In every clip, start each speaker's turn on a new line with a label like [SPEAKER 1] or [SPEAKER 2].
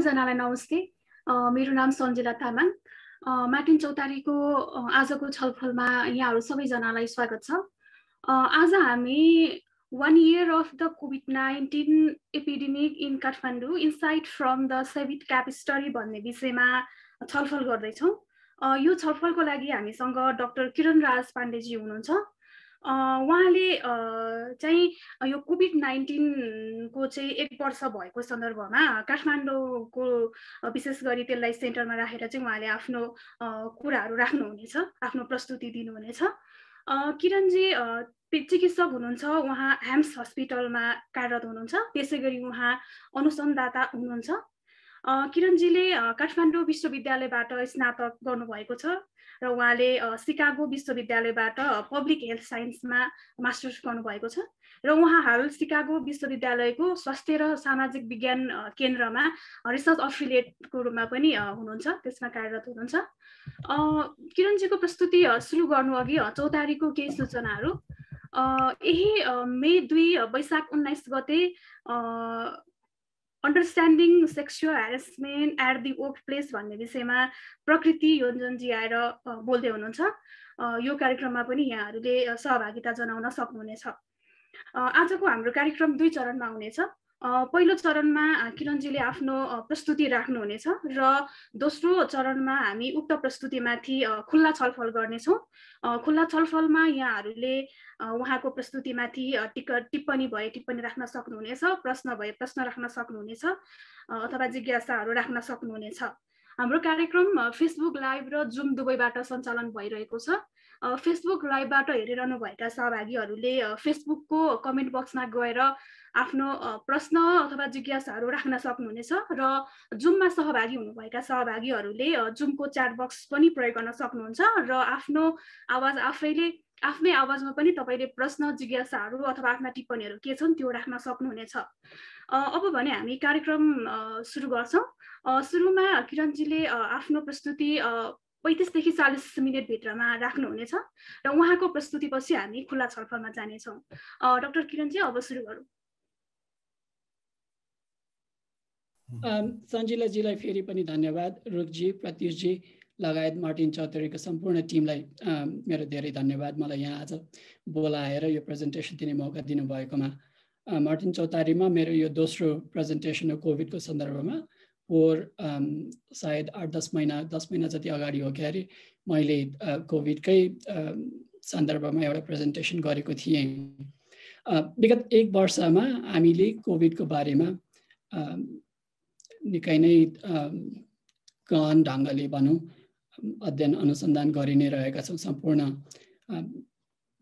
[SPEAKER 1] सबैजनालाई नमस्ते। मेरो नाम सञ्जिला तामाङ। मार्टिन चौतारीको आजको छलफलमा यहाँहरू सबैजनालाई स्वागत छ। आज हामी 1 year of the COVID-19 epidemic in Kathmandu, insight from the Savit Cap study भन्ने विषयमा छलफल गर्दैछौँ। यो छलफलको लागि हामीसँग डाक्टर किरण राज पाण्डेजी हुनुहुन्छ। उहाँले चाहिँ यो कोभिड-19 को चाहिँ 1 वर्ष भएको सन्दर्भमा काठमाडौँको विशेष गरी त्यसलाई सेन्टरमा राखेर चाहिँ उहाँले आफ्नो कुराहरू राख्नुहुनेछ, आफ्नो प्रस्तुति दिनुहुनेछ। किरणजी चिकित्सक हुनुहुन्छ, उहाँ ह्याम्स हस्पिटलमा कार्यरत हुनुहुन्छ, त्यसैगरी उहाँ अनुसन्धाता हुनुहुन्छ। किरणजीले काठमाडौँ विश्वविद्यालयबाट स्नातक गर्नुभएको छ र उहाँले सिकागो विश्वविद्यालयबाट पब्लिक हेल्थ साइन्समा मास्टर्स गर्नुभएको छ र उहाँ हाल सिकागो विश्वविद्यालयको स्वास्थ्य र सामाजिक विज्ञान केन्द्रमा रिसर्च अफिलिएटको रूपमा पनि हुनुहुन्छ, त्यसमा कार्यरत हुनुहुन्छ। किरणजीको प्रस्तुति सुरु गर्नु अघि चौतारीको केही सूचनाहरू। यही मे 2 वैशाख 19 गते understanding sexual harassment at the workplace भन्ने विषयमा प्रकृति योन्जनजी आएर बोल्दै हुनुहुन्छ। यो कार्यक्रममा पनि यहाँहरूले सहभागिता जनाउन सक्नुहुनेछ। आजको हाम्रो कार्यक्रम 2 चरणमा हुनेछ। पहिलो चरणमा किरणजीले आफ्नो प्रस्तुति राख्नुहुनेछ र दोस्रो चरणमा हामी उक्त प्रस्तुतिमाथि खुल्ला छलफल गर्नेछौँ। खुल्ला छलफलमा यहाँहरूले उहाँको प्रस्तुतिमाथि टिप्पणी भए टिप्पणी राख्न सक्नुहुनेछ, प्रश्न भए प्रश्न राख्न सक्नुहुनेछ अथवा जिज्ञासाहरू राख्न सक्नुहुनेछ। हाम्रो कार्यक्रम फेसबुक लाइभ र जुम दुवैबाट सञ्चालन भइरहेको छ। फेसबुक लाइभबाट हेरिरहनु भएका सहभागीहरूले फेसबुकको कमेन्ट बक्समा गएर आफ्नो प्रश्न अथवा जिज्ञासाहरू राख्न सक्नुहुनेछ र जुममा सहभागी हुनुभएका सहभागीहरूले जुमको च्याट बक्स पनि प्रयोग गर्न सक्नुहुन्छ र आफ्नो आवाज आफ्नै आवाजमा पनि तपाईँले प्रश्न जिज्ञासाहरू अथवा आफ्ना टिप्पणीहरू के छन् त्यो राख्न सक्नुहुनेछ। अब भने हामी कार्यक्रम सुरु गर्छौँ। सुरुमा किरणजीले आफ्नो प्रस्तुति 35 देखि 40 मिनट भित्रमा राख्नुहुनेछ र उहाँको प्रस्तुतिपछि हामी खुल्ला छलफलमा जानेछौँ। डाक्टर किरणजी अब सुरु गरौँ।
[SPEAKER 2] सञ्जिलाजीलाई फेरि पनि धन्यवाद। रुकजी, प्रत्युषजी लगायत मार्टिन चौतारीको सम्पूर्ण टिमलाई मेरो धेरै धन्यवाद, मलाई यहाँ आज बोलाएर यो प्रेजेन्टेसन दिने मौका दिनुभएकोमा। मार्टिन चौतारीमा मेरो यो दोस्रो प्रेजेन्टेसन हो कोभिडको सन्दर्भमा। सायद 8-10 महिना जति अगाडि हो क्यारे मैले कोभिडकै सन्दर्भमा एउटा प्रेजेन्टेसन गरेको थिएँ। विगत 1 वर्षमा हामीले कोभिडको बारेमा निकै नै गहन ढङ्गले भनौँ अध्ययन अनुसन्धान गरि नै रहेका छौँ। सम्पूर्ण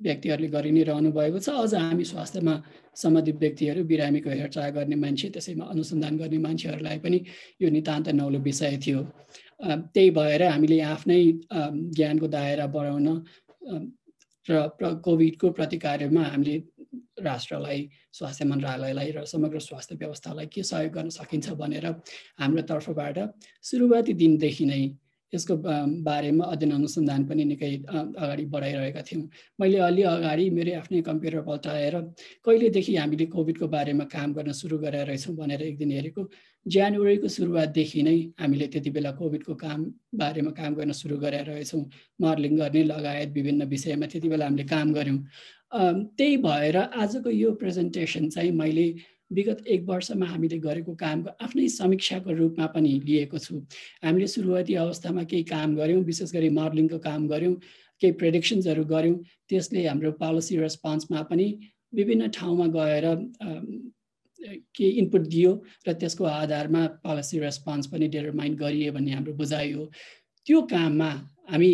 [SPEAKER 2] व्यक्तिहरूले गरि नै रहनु भएको छ। अझ हामी स्वास्थ्यमा सम्बन्धित व्यक्तिहरू, बिरामीको हेरचाह गर्ने मान्छे, त्यसैमा अनुसन्धान गर्ने मान्छेहरूलाई पनि यो नितान्त नौलो विषय थियो। त्यही भएर हामीले आफ्नै ज्ञानको दायरा बढाउन र कोभिडको प्रतिकारमा हामीले राष्ट्रलाई, स्वास्थ्य मन्त्रालयलाई र समग्र स्वास्थ्य व्यवस्थालाई के सहयोग गर्न सकिन्छ भनेर हाम्रो तर्फबाट सुरुवाती दिनदेखि नै यसको बारेमा अध्ययन अनुसन्धान पनि निकै अगाडि बढाइरहेका थियौँ। मैले अलि अगाडि मेरो आफ्नै कम्प्युटर पल्टाएर कहिलेदेखि हामीले कोभिडको बारेमा काम गर्न सुरु गरेर रहेछौँ भनेर एक दिन हेरेको। जनवरीको सुरुवातदेखि नै हामीले त्यति बेला कोभिडको बारेमा काम गर्न सुरु गरेर रहेछौँ। मोडलिङ गर्ने लगायत विभिन्न विषयमा त्यति बेला हामीले काम गऱ्यौँ। त्यही भएर आजको यो प्रेजेन्टेसन चाहिँ मैले विगत 1 वर्षमा हामीले गरेको कामको आफ्नै समीक्षाको रूपमा पनि लिएको छु। हामीले सुरुवाती अवस्थामा केही काम गऱ्यौँ, विशेष गरी मोडलिङको काम गऱ्यौँ, केही प्रेडिक्सन्सहरू गऱ्यौँ। त्यसले हाम्रो पोलिसी रेस्पोन्समा पनि विभिन्न ठाउँमा गएर के इनपुट दियो र त्यसको आधारमा पोलिसी रेस्पोन्स पनि डिटरमाइन गरियो भन्ने हाम्रो बुझाइ हो। त्यो काममा हामी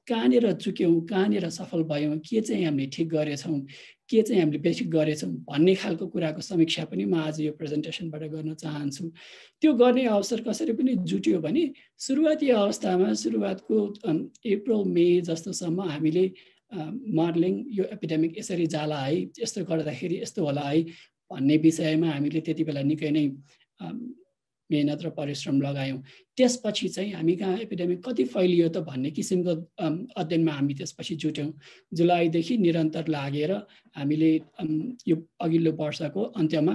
[SPEAKER 2] कहाँनिर चुक्यौँ, कहाँनिर सफल भयौँ, के चाहिँ हामीले ठिक गरेछौँ, के चाहिँ हामीले बेसिक गरेछौँ भन्ने खालको कुराको समीक्षा पनि म आज यो प्रेजेन्टेसनबाट गर्न चाहन्छु। त्यो गर्ने अवसर कसरी पनि जुट्यो भने सुरुवाती अवस्थामा सुरुवातको अप्रिल मे जस्तोसम्म हामीले मोडलिङ यो एपिडेमिक यसरी जाला है, यस्तो गर्दाखेरि यस्तो होला है भन्ने विषयमा हामीले त्यति बेला निकै नै मेहनत र परिश्रम लगायौँ। त्यसपछि चाहिँ हामी कहाँ एपिडेमिक कति फैलियो त भन्ने किसिमको अध्ययनमा हामी त्यसपछि जुट्यौँ। जुलाईदेखि निरन्तर लागेर हामीले यो अघिल्लो वर्षको अन्त्यमा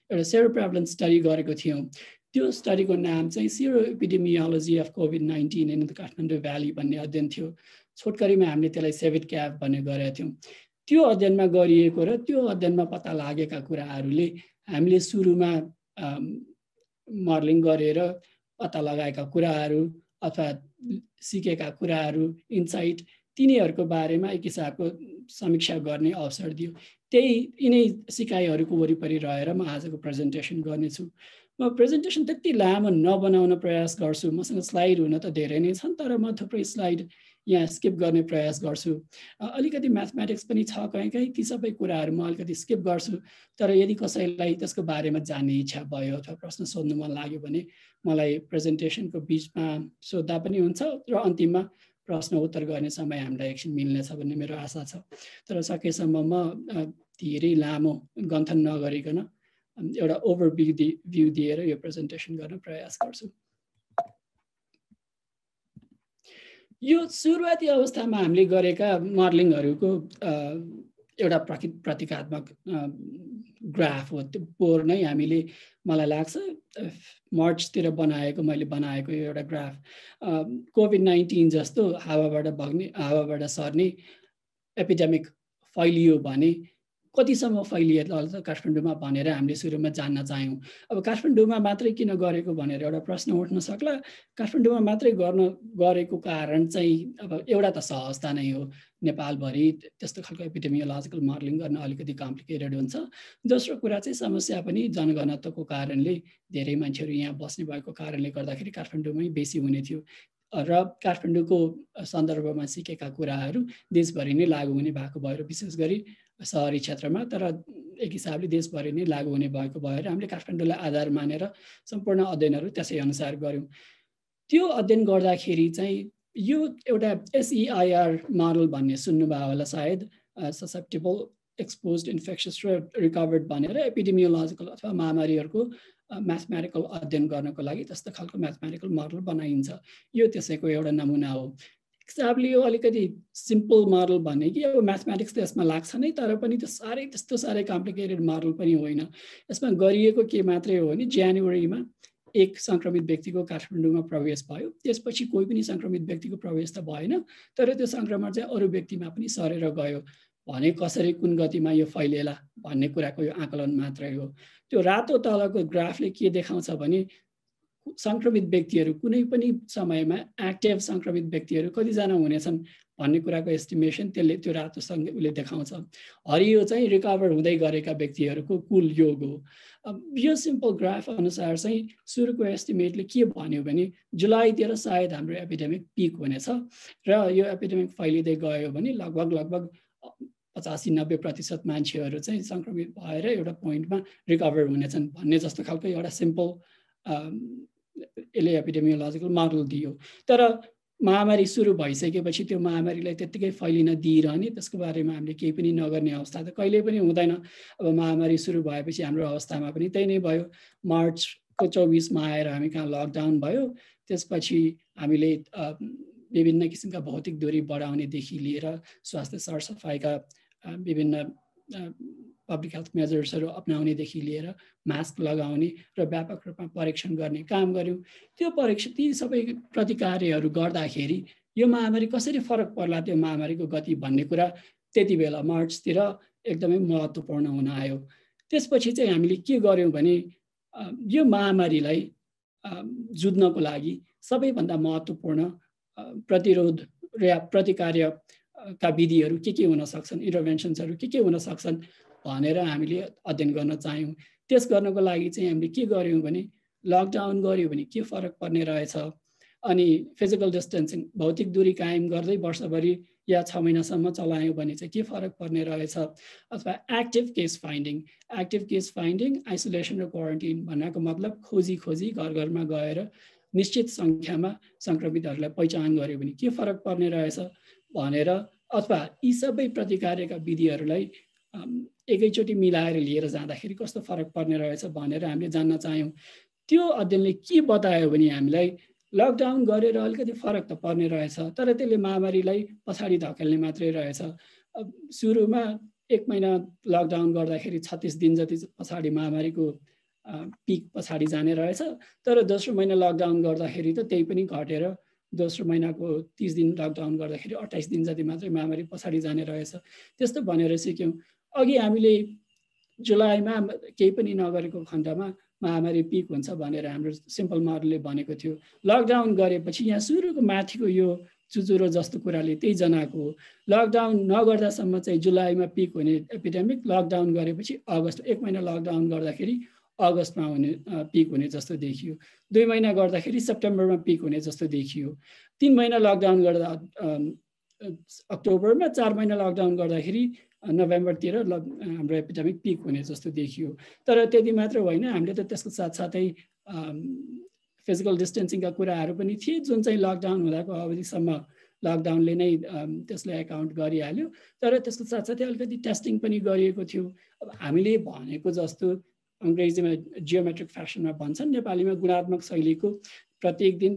[SPEAKER 2] एउटा सेरो प्रेभलेन्स स्टडी गरेको थियौँ। त्यो स्टडीको नाम चाहिँ seroepidemiology of COVID-19 in the Kathmandu valley भन्ने अध्ययन थियो। छोटकरीमा हामीले त्यसलाई सेभिट क्याप भन्ने गरेका थियौँ। त्यो अध्ययनमा गरिएको र त्यो अध्ययनमा पत्ता लागेका कुराहरूले हामीले सुरुमा मोडलिङ गरेर पत्ता लगाएका कुराहरू अथवा सिकेका कुराहरू, इन्साइट, तिनीहरूको बारेमा एक हिसाबको समीक्षा गर्ने अवसर दियो। त्यही यिनै सिकाइहरूको वरिपरि रहेर म आजको प्रेजेन्टेसन गर्नेछु। म प्रेजेन्टेसन त्यति लामो नबनाउन प्रयास गर्छु। मसँग स्लाइड हुन त धेरै नै छन्, तर म थुप्रै स्लाइड यहाँ स्किप गर्ने प्रयास गर्छु। अलिकति म्याथमेटिक्स पनि छ कहीँ ती सबै कुराहरू म अलिकति स्किप गर्छु। तर यदि कसैलाई त्यसको बारेमा जान्ने इच्छा भयो अथवा प्रश्न सोध्नु मन लाग्यो भने मलाई प्रेजेन्टेसनको बिचमा सोद्धा पनि हुन्छ र अन्तिममा प्रश्न उत्तर गर्ने समय हामीलाई एकछिन मिल्नेछ भन्ने मेरो आशा छ। तर सकेसम्म म धेरै लामो गन्थन नगरिकन एउटा ओभरभ्यू दिएर यो प्रेजेन्टेसन गर्न प्रयास गर्छु। यो सुरुवाती अवस्थामा हामीले गरेका मोडलिङहरूको एउटा प्रतीकात्मक ग्राफ हो। त्यो बोर्ड नै हामीले मलाई लाग्छ मार्चतिर मैले बनाएको एउटा ग्राफ COVID-19 जस्तो हावाबाट सर्ने एपिडेमिक फैलियो भने कतिसम्म फैलिएला काठमाडौँमा भनेर हामीले सुरुमा जान्न चाह्यौँ। अब काठमाडौँमा मात्रै किन गरेको भनेर एउटा प्रश्न उठ्न सक्ला। काठमाडौँमा मात्रै गरेको कारण चाहिँ अब एउटा त सहजता नै हो। नेपालभरि त्यस्तो खालको एपिडेमियोलोजिकल मोडलिङ गर्न अलिकति कम्प्लिकेटेड हुन्छ। दोस्रो कुरा चाहिँ समस्या पनि जनघनत्वको कारणले धेरै मान्छेहरू यहाँ बस्ने भएको कारणले गर्दाखेरि काठमाडौँमै बेसी हुने थियो र काठमाडौँको सन्दर्भमा सिकेका कुराहरू देशभरि नै लागू हुने भएको भएर विशेष गरी सहरी क्षेत्रमा, तर एक हिसाबले देशभरि नै लागू हुने भएको भएर हामीले काठमाडौँलाई आधार मानेर सम्पूर्ण अध्ययनहरू त्यसै अनुसार गऱ्यौँ। त्यो अध्ययन गर्दाखेरि चाहिँ यो एउटा SEIR मोडल भन्ने सुन्नुभयो होला सायद, ससेप्टेबल, एक्सपोज्ड, इन्फेक्सियस र रिकभर्ड भनेर एपिडेमियोलोजिकल अथवा महामारीहरूको म्याथमेटिकल अध्ययन गर्नको लागि त्यस्तो खालको म्याथमेटिकल मोडल बनाइन्छ। यो त्यसैको एउटा नमुना हो। हिसाबले यो अलिकति सिम्पल मोडल भने कि अब म्याथमेटिक्स त यसमा लाग्छ नै, तर पनि त्यस्तो साह्रै कम्प्लिकेटेड मोडल पनि होइन। यसमा गरिएको के मात्रै हो भने जनवरीमा एक सङ्क्रमित व्यक्तिको काठमाडौँमा प्रवेश भयो, त्यसपछि कोही पनि सङ्क्रमित व्यक्तिको प्रवेश त भएन, तर त्यो सङ्क्रमण चाहिँ अरू व्यक्तिमा पनि सरेर गयो भने कसरी कुन गतिमा यो फैलिएला भन्ने कुराको यो आकलन मात्रै हो। त्यो रातो तलको ग्राफले के देखाउँछ भने सङ्क्रमित व्यक्तिहरू कुनै पनि समयमा एक्टिभ सङ्क्रमित व्यक्तिहरू कतिजना हुनेछन् भन्ने कुराको एस्टिमेसन त्यो रातो उसले देखाउँछ। हरियो चाहिँ रिकभर हुँदै गरेका व्यक्तिहरूको कुल योग हो। अब यो सिम्पल ग्राफ अनुसार चाहिँ सुरुको एस्टिमेटले के भन्यो भने जुलाईतिर सायद हाम्रो एपिडेमिक पिक हुनेछ र यो एपिडेमिक फैलिँदै गयो भने लगभग 85-90% मान्छेहरू चाहिँ सङ्क्रमित भएर एउटा पोइन्टमा रिकभर हुनेछन् भन्ने जस्तो खालको एउटा सिम्पल यसले एपिडेमियोलोजिकल मोडल दियो। तर महामारी सुरु भइसकेपछि त्यो महामारीलाई त्यत्तिकै फैलिन दिइरहने, त्यसको बारेमा हामीले केही पनि नगर्ने अवस्था त कहिल्यै पनि हुँदैन। अब महामारी सुरु भएपछि हाम्रो अवस्थामा पनि त्यही नै भयो। मार्चको 24मा आएर हामी कहाँ लकडाउन भयो। त्यसपछि हामीले विभिन्न किसिमका भौतिक दूरी बढाउनेदेखि लिएर स्वास्थ्य सरसफाइका विभिन्न पब्लिक हेल्थ मेजर्सहरू अपनाउनेदेखि लिएर मास्क लगाउने र व्यापक रूपमा परीक्षण गर्ने काम गऱ्यौँ। त्यो परीक्षण ती सबै प्रतिकार्यहरू गर्दाखेरि यो महामारी कसरी फरक पर्ला त्यो महामारीको गति भन्ने कुरा त्यति बेला मार्चतिर एकदमै महत्त्वपूर्ण हुन आयो। त्यसपछि चाहिँ हामीले के गर्यौँ भने यो महामारीलाई जुझ्नको लागि सबैभन्दा महत्त्वपूर्ण प्रतिरोध र प्रतिकार्यका विधिहरू के हुन सक्छन्, इन्टरभेन्सन्सहरू के हुन सक्छन् भनेर हामीले अध्ययन गर्न चाह्यौँ। त्यस गर्नको लागि चाहिँ हामीले के गर्यौँ भने लकडाउन गऱ्यो भने के फरक पर्ने रहेछ, अनि फिजिकल डिस्टेन्सिङ भौतिक दूरी कायम गर्दै वर्षभरि या 6 महिनासम्म चलायौँ भने चाहिँ के फरक पर्ने रहेछ, अथवा एक्टिभ केस फाइन्डिङ आइसोलेसन र क्वारेन्टिन भन्नाको मतलब खोजी घर घरमा गएर निश्चित सङ्ख्यामा सङ्क्रमितहरूलाई पहिचान गर्यो भने के फरक पर्ने रहेछ भनेर, अथवा यी सबै प्रतिकार्यका विधिहरूलाई एकैचोटि मिलाएर लिएर जाँदाखेरि कस्तो फरक पर्ने रहेछ भनेर हामीले जान्न चाह्यौँ। त्यो अध्ययनले के बतायो भने हामीलाई लकडाउन गरेर अलिकति फरक त पर्ने रहेछ, तर त्यसले महामारीलाई पछाडि धकेल्ने मात्रै रहेछ। सुरुमा 1 महिना लकडाउन गर्दाखेरि 36 दिन जति पछाडि महामारीको पिक पछाडि जाने रहेछ। तर दोस्रो महिना लकडाउन गर्दाखेरि त त्यही पनि घटेर दोस्रो महिनाको 30 दिन लकडाउन गर्दाखेरि 28 दिन जति मात्रै महामारी पछाडि जाने रहेछ। त्यस्तो भनेर सिक्यौँ। अघि हामीले जुलाईमा केही पनि नगरेको खण्डमा महामारी पिक हुन्छ भनेर हाम्रो सिम्पल मोडलले भनेको थियो। लकडाउन गरेपछि यहाँ सुरुको माथिको यो चुचुरो जस्तो कुराले त्यही जनाएको हो। लकडाउन नगर्दासम्म चाहिँ जुलाईमा पिक हुने एपिडेमिक, लकडाउन गरेपछि अगस्त, 1 महिना लकडाउन गर्दाखेरि अगस्तमा हुने पिक हुने जस्तो देखियो। 2 महिना गर्दाखेरि सेप्टेम्बरमा पिक हुने जस्तो देखियो। 3 महिना लकडाउन गर्दा अक्टोबरमा, 4 महिना लकडाउन गर्दाखेरि नोभेम्बरतिर हाम्रो एपिडेमिक पिक हुने जस्तो देखियो। तर त्यति मात्र होइन, हामीले त त्यसको साथसाथै फिजिकल डिस्टेन्सिङका कुराहरू पनि थिए जुन चाहिँ लकडाउन हुँदाको अवधिसम्म लकडाउनले नै त्यसलाई एकाउन्ट गरिहाल्यो। तर त्यसको साथसाथै अलिकति टेस्टिङ पनि गरिएको थियो। अब हामीले भनेको जस्तो अङ्ग्रेजीमा जियोमेट्रिक फ्यासनमा भन्छन्, नेपालीमा गुणात्मक शैलीको प्रत्येक दिन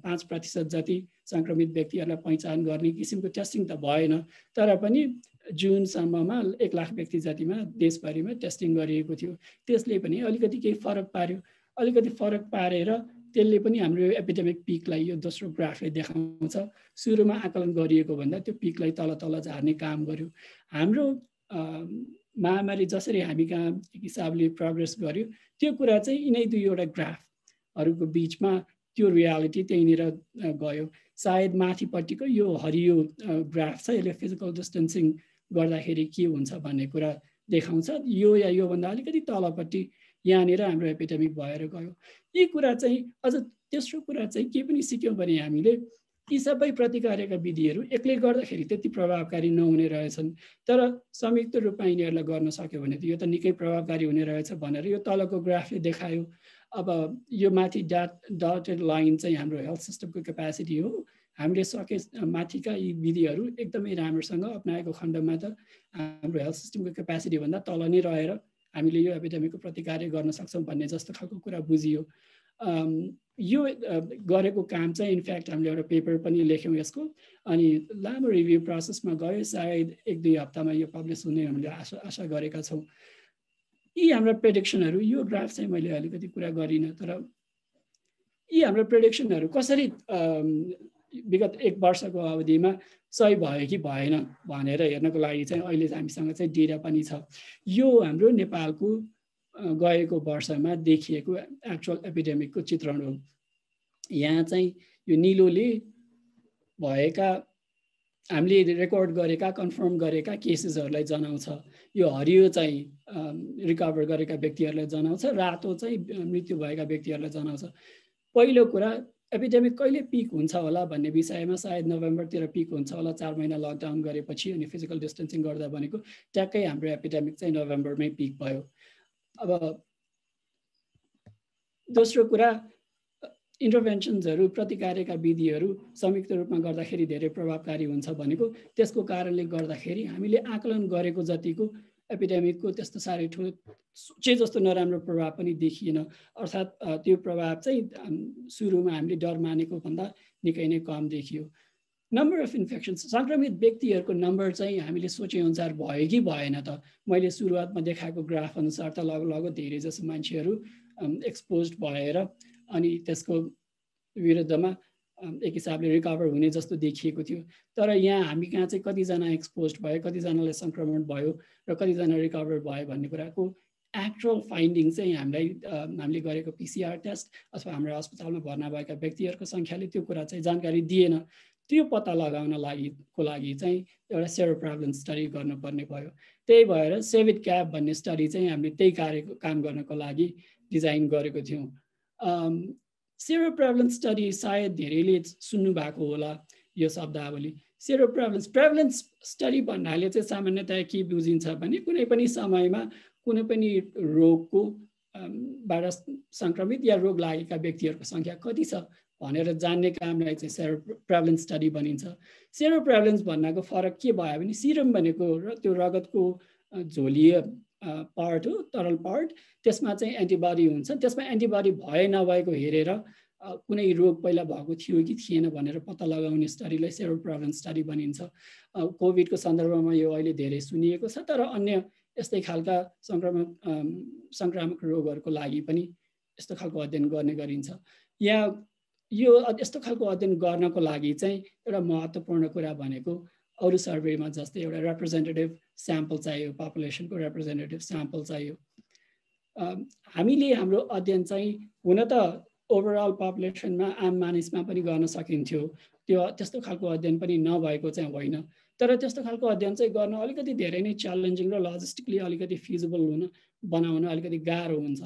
[SPEAKER 2] 5% जति सङ्क्रमित व्यक्तिहरूलाई पहिचान गर्ने किसिमको टेस्टिङ त भएन। तर पनि जुनसम्ममा 1 लाख व्यक्ति जतिमा देशभरिमा टेस्टिङ गरिएको थियो। त्यसले पनि अलिकति केही फरक पार्यो। अलिकति फरक पारेर त्यसले पनि हाम्रो एपिडेमिक पिकलाई यो दोस्रो ग्राफले देखाउँछ। सुरुमा आकलन गरिएको भन्दा त्यो पिकलाई तल तल झार्ने काम गर्यो। हाम्रो महामारी जसरी हामी कहाँ एक हिसाबले प्रोग्रेस गर्यो, त्यो कुरा चाहिँ यिनै दुईवटा ग्राफहरूको बिचमा त्यो रियालिटी त्यहीँनिर गयो। सायद माथिपट्टिको यो हरियो ग्राफ छ, यसले फिजिकल डिस्टेन्सिङ गर्दाखेरि के हुन्छ भन्ने कुरा देखाउँछ। यो या योभन्दा अलिकति तलपट्टि यहाँनिर हाम्रो एपिडेमिक भएर गयो। यी कुरा चाहिँ अझ तेस्रो कुरा चाहिँ के पनि सिक्यौँ भने हामीले यी सबै प्रतिकारका विधिहरू एक्लै गर्दाखेरि त्यति प्रभावकारी नहुने रहेछन्। तर संयुक्त रूपमा यिनीहरूलाई गर्न सक्यो भने त यो त निकै प्रभावकारी हुने रहेछ भनेर यो तलको ग्राफले देखायो। अब यो माथि डटेड लाइन चाहिँ हाम्रो हेल्थ सिस्टमको क्यापासिटी हो। हामीले सके माथिका यी विधिहरू एकदमै राम्रोसँग अप्नाएको खण्डमा त हाम्रो हेल्थ सिस्टमको क्यापासिटी भन्दा तल नै रहेर हामीले यो एपिडेमिकको प्रतिकार गर्न सक्छौँ भन्ने जस्तो खालको कुरा बुझियो। यो गरेको काम चाहिँ इनफ्याक्ट हामीले एउटा पेपर पनि लेख्यौँ यसको, अनि लामो रिभ्यू प्रोसेसमा गयो। सायद 1-2 हप्तामा यो पब्लिस हुने हामीले आशा गरेका छौँ। यी हाम्रा प्रेडिक्सनहरू, यो ग्राफ चाहिँ मैले अलिकति कुरा गरिनँ, तर यी हाम्रो प्रेडिक्सनहरू कसरी विगत 1 वर्षको अवधिमा सही भयो कि भएन भनेर हेर्नको लागि चाहिँ अहिले हामीसँग चाहिँ डेटा पनि छ। यो हाम्रो नेपालको गएको वर्षमा देखिएको एक्चुअल एपिडेमिकको चित्रण हो। यहाँ चाहिँ यो निलोले भएका हामीले रेकर्ड गरेका कन्फर्म गरेका केसेसहरूलाई जनाउँछ। यो हरियो चाहिँ रिकभर गरेका व्यक्तिहरूलाई जनाउँछ, रातो चाहिँ मृत्यु भएका व्यक्तिहरूलाई जनाउँछ। पहिलो कुरा, एपिडेमिक कहिले पिक हुन्छ होला भन्ने विषयमा सायद नोभेम्बरतिर पिक हुन्छ होला, 4 महिना लकडाउन गरेपछि अनि फिजिकल डिस्टेन्सिङ गर्दा भनेको ट्याक्कै हाम्रो एपिडेमिक चाहिँ नोभेम्बरमै पिक भयो। अब दोस्रो कुरा, इन्टरभेन्सन्सहरू प्रतिकारका विधिहरू संयुक्त रूपमा गर्दाखेरि धेरै प्रभावकारी हुन्छ भनेको त्यसको कारणले गर्दाखेरि हामीले आकलन गरेको जतिको एपिडेमिकको त्यस्तो साह्रै ठुलो सोचे जस्तो नराम्रो प्रभाव पनि देखिएन। अर्थात् त्यो प्रभाव चाहिँ सुरुमा हामीले डर मानेको भन्दा निकै नै कम देखियो। नम्बर अफ इन्फेक्सन्स, सङ्क्रमित व्यक्तिहरूको नम्बर चाहिँ हामीले सोचेअनुसार भयो कि भएन त? मैले सुरुवातमा देखाएको ग्राफ अनुसार त लगभग धेरै जसो मान्छेहरू एक्सपोज भएर अनि त्यसको विरुद्धमा एक हिसाबले रिकभर हुने जस्तो देखिएको थियो। तर यहाँ हामी कहाँ चाहिँ कतिजना एक्सपोज भयो, कतिजनालाई सङ्क्रमण भयो र कतिजना रिकभर भयो भन्ने कुराको एक्चुअल फाइन्डिङ चाहिँ हामीले गरेको PCR टेस्ट अथवा हाम्रो अस्पतालमा भर्ना भएका व्यक्तिहरूको सङ्ख्याले त्यो कुरा चाहिँ जानकारी दिएन। त्यो पत्ता लगाउन लागि चाहिँ एउटा सेरो प्रेभलेन्स स्टडी गर्नुपर्ने भयो। त्यही भएर सेभिड क्याप भन्ने स्टडी चाहिँ हामीले त्यही काम गर्नको लागि डिजाइन गरेको थियौँ। सेरो प्रेभलेन्स स्टडी सायद धेरैले सुन्नु भएको होला यो शब्दावली। सेरो प्रेभलेन्स स्टडी भन्नाले चाहिँ सामान्यतया के बुझिन्छ भने कुनै पनि समयमा कुनै पनि रोगको बाट सङ्क्रमित या रोग लागेका व्यक्तिहरूको सङ्ख्या कति छ भनेर जान्ने कामलाई चाहिँ सेरो प्रेभलेन्स स्टडी भनिन्छ। सेरो प्रेभलेन्स भन्नाको फरक के भयो भने सिरम भनेको त्यो रगतको झोलिय पार्ट हो, तरल पार्ट, त्यसमा चाहिँ एन्टिबडी हुन्छ। त्यसमा एन्टिबडी भए नभएको हेरेर कुनै रोग पहिला भएको थियो कि थिएन भनेर पत्ता लगाउने स्टडीलाई सेरो प्रेभलेन्स स्टडी भनिन्छ। कोभिडको सन्दर्भमा यो अहिले धेरै सुनिएको छ, तर अन्य यस्तै खालका संक्रामक रोगहरूको लागि पनि यस्तो खालको अध्ययन गर्ने गरिन्छ। या यो यस्तो खालको अध्ययन गर्नको लागि चाहिँ एउटा महत्त्वपूर्ण कुरा भनेको अरू सर्वेमा जस्तै एउटा रिप्रेजेन्टेटिभ स्याम्पल चाहियो, पपुलेसनको रिप्रेजेन्टेटिभ स्याम्पल चाहियो। हामीले हाम्रो अध्ययन चाहिँ हुन त ओभरअल पपुलेसनमा आम मानिसमा पनि गर्न सकिन्थ्यो, त्यस्तो खालको अध्ययन पनि नभएको चाहिँ होइन, तर त्यस्तो खालको अध्ययन चाहिँ गर्न अलिकति धेरै नै च्यालेन्जिङ र लजिस्टिकली अलिकति फिजिबल बनाउन अलिकति गाह्रो हुन्छ।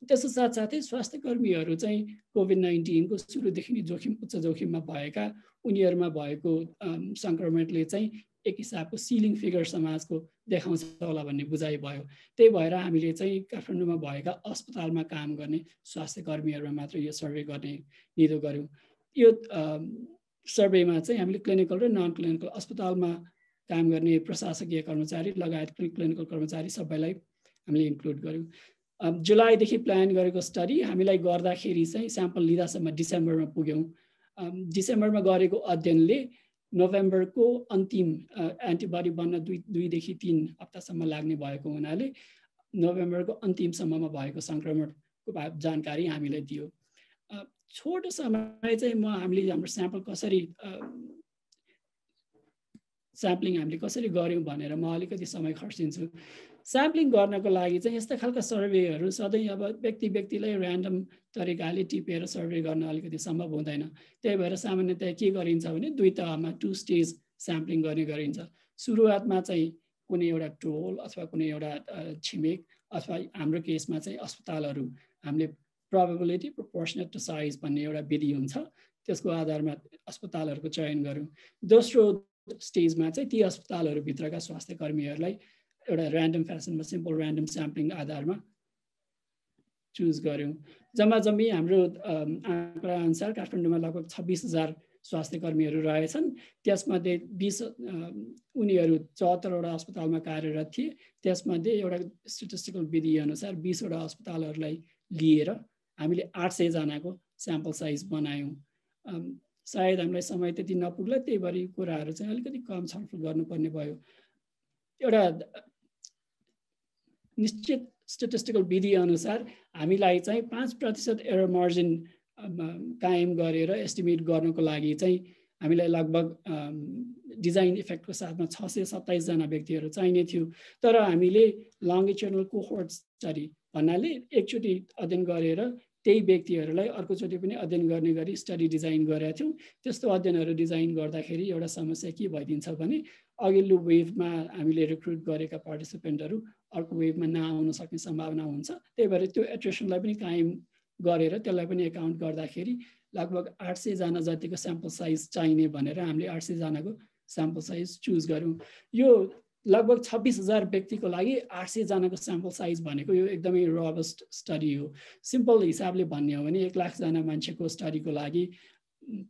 [SPEAKER 2] त्यसको साथसाथै स्वास्थ्य कर्मीहरू चाहिँ कोभिड-19को सुरुदेखि नै उच्च जोखिममा भएका, उनीहरूमा भएको सङ्क्रमणले चाहिँ एक हिसाबको सिलिङ फिगर समाजको देखाउँछ होला भन्ने बुझाइ भयो। त्यही भएर हामीले चाहिँ काठमाडौँमा भएका अस्पतालमा काम गर्ने स्वास्थ्य कर्मीहरूमा मात्र यो सर्वे गर्ने निधो गऱ्यौँ। यो सर्वेमा चाहिँ हामीले क्लिनिकल र नन क्लिनिकल अस्पतालमा काम गर्ने प्रशासकीय कर्मचारी लगायत क्लिनिकल कर्मचारी सबैलाई हामीले इन्क्लुड गऱ्यौँ। जुलाईदेखि प्लान गरेको स्टडी हामीलाई गर्दाखेरि चाहिँ स्याम्पल लिँदासम्म डिसेम्बरमा पुग्यौँ। डिसेम्बरमा गरेको अध्ययनले नोभेम्बरको अन्तिम एन्टिबडी बन्न 2 देखि 3 हप्तासम्म लाग्ने भएको हुनाले नोभेम्बरको अन्तिमसम्ममा भएको सङ्क्रमणको जानकारी हामीलाई दियो। छोटो समय चाहिँ हामीले हाम्रो स्याम्पलिङ हामीले कसरी गऱ्यौँ भनेर म अलिकति समय खर्चिन्छु। स्याम्पलिङ गर्नको लागि चाहिँ यस्ता खालका सर्वेहरू सधैँ अब व्यक्तिलाई ऱ्यान्डम तरिकाले टिपेर सर्वे गर्न अलिकति सम्भव हुँदैन। त्यही भएर सामान्यतया के गरिन्छ भने 2 तहमा 2 स्टेज स्याम्पलिङ गर्ने गरिन्छ। सुरुवातमा चाहिँ कुनै एउटा टोल अथवा कुनै एउटा छिमेक अथवा हाम्रो केसमा चाहिँ अस्पतालहरू हामीले प्रोबेबिलिटी प्रोपोर्सनेट टु साइज भन्ने एउटा विधि हुन्छ, त्यसको आधारमा अस्पतालहरूको चयन गऱ्यौँ। दोस्रो स्टेजमा चाहिँ ती अस्पतालहरूभित्रका स्वास्थ्य कर्मीहरूलाई एउटा ऱ्यान्डम फेसनमा सिम्पल ऱ्यान्डम स्याम्पलिङ आधारमा चुज गऱ्यौँ। जम्मी हाम्रो आँकडा अनुसार काठमाडौँमा लगभग 26,000 स्वास्थ्य कर्मीहरू रहेछन्। त्यसमध्ये 20 उनीहरू 74 वटा अस्पतालमा कार्यरत थिए। त्यसमध्ये एउटा स्ट्याटिस्टिकल विधि अनुसार 20 वटा अस्पतालहरूलाई लिएर हामीले 800 जनाको स्याम्पल साइज बनायौँ। सायद हामीलाई समय त्यति नपुग्ला, त्यही भएर यो कुराहरू चाहिँ अलिकति कम छलफल गर्नुपर्ने भयो। एउटा निश्चित स्ट्याटिस्टिकल विधि अनुसार हामीलाई चाहिँ 5% एरर मार्जिन कायम गरेर एस्टिमेट गर्नको लागि चाहिँ हामीलाई लगभग डिजाइन इफेक्टको साथमा 627 जना व्यक्तिहरू चाहिने थियो। तर हामीले लङ्गिट्युडनल कोहोर्ट स्टडी भन्नाले एकचोटि अध्ययन गरेर त्यही व्यक्तिहरूलाई अर्कोचोटि पनि अध्ययन गर्ने गरी स्टडी डिजाइन गरेका थियौँ। त्यस्तो अध्ययनहरू डिजाइन गर्दाखेरि एउटा समस्या के भइदिन्छ भने अघिल्लो वेभमा हामीले रिक्रुट गरेका पार्टिसिपेन्टहरू अर्को वेभमा नआउन सक्ने सम्भावना हुन्छ। त्यही भएर त्यो एट्रिसनलाई पनि कायम गरेर त्यसलाई पनि एकाउन्ट गर्दाखेरि लगभग 800 जना जतिको स्याम्पल साइज चाहिने भनेर हामीले 800 जनाको स्याम्पल साइज चुज गऱ्यौँ। यो लगभग 26,000 व्यक्तिको लागि 800 जनाको स्याम्पल साइज भनेको यो एकदमै रोबस्ट स्टडी हो। सिम्पल हिसाबले भन्ने हो भने 1 लाख जना मान्छेको स्टडीको लागि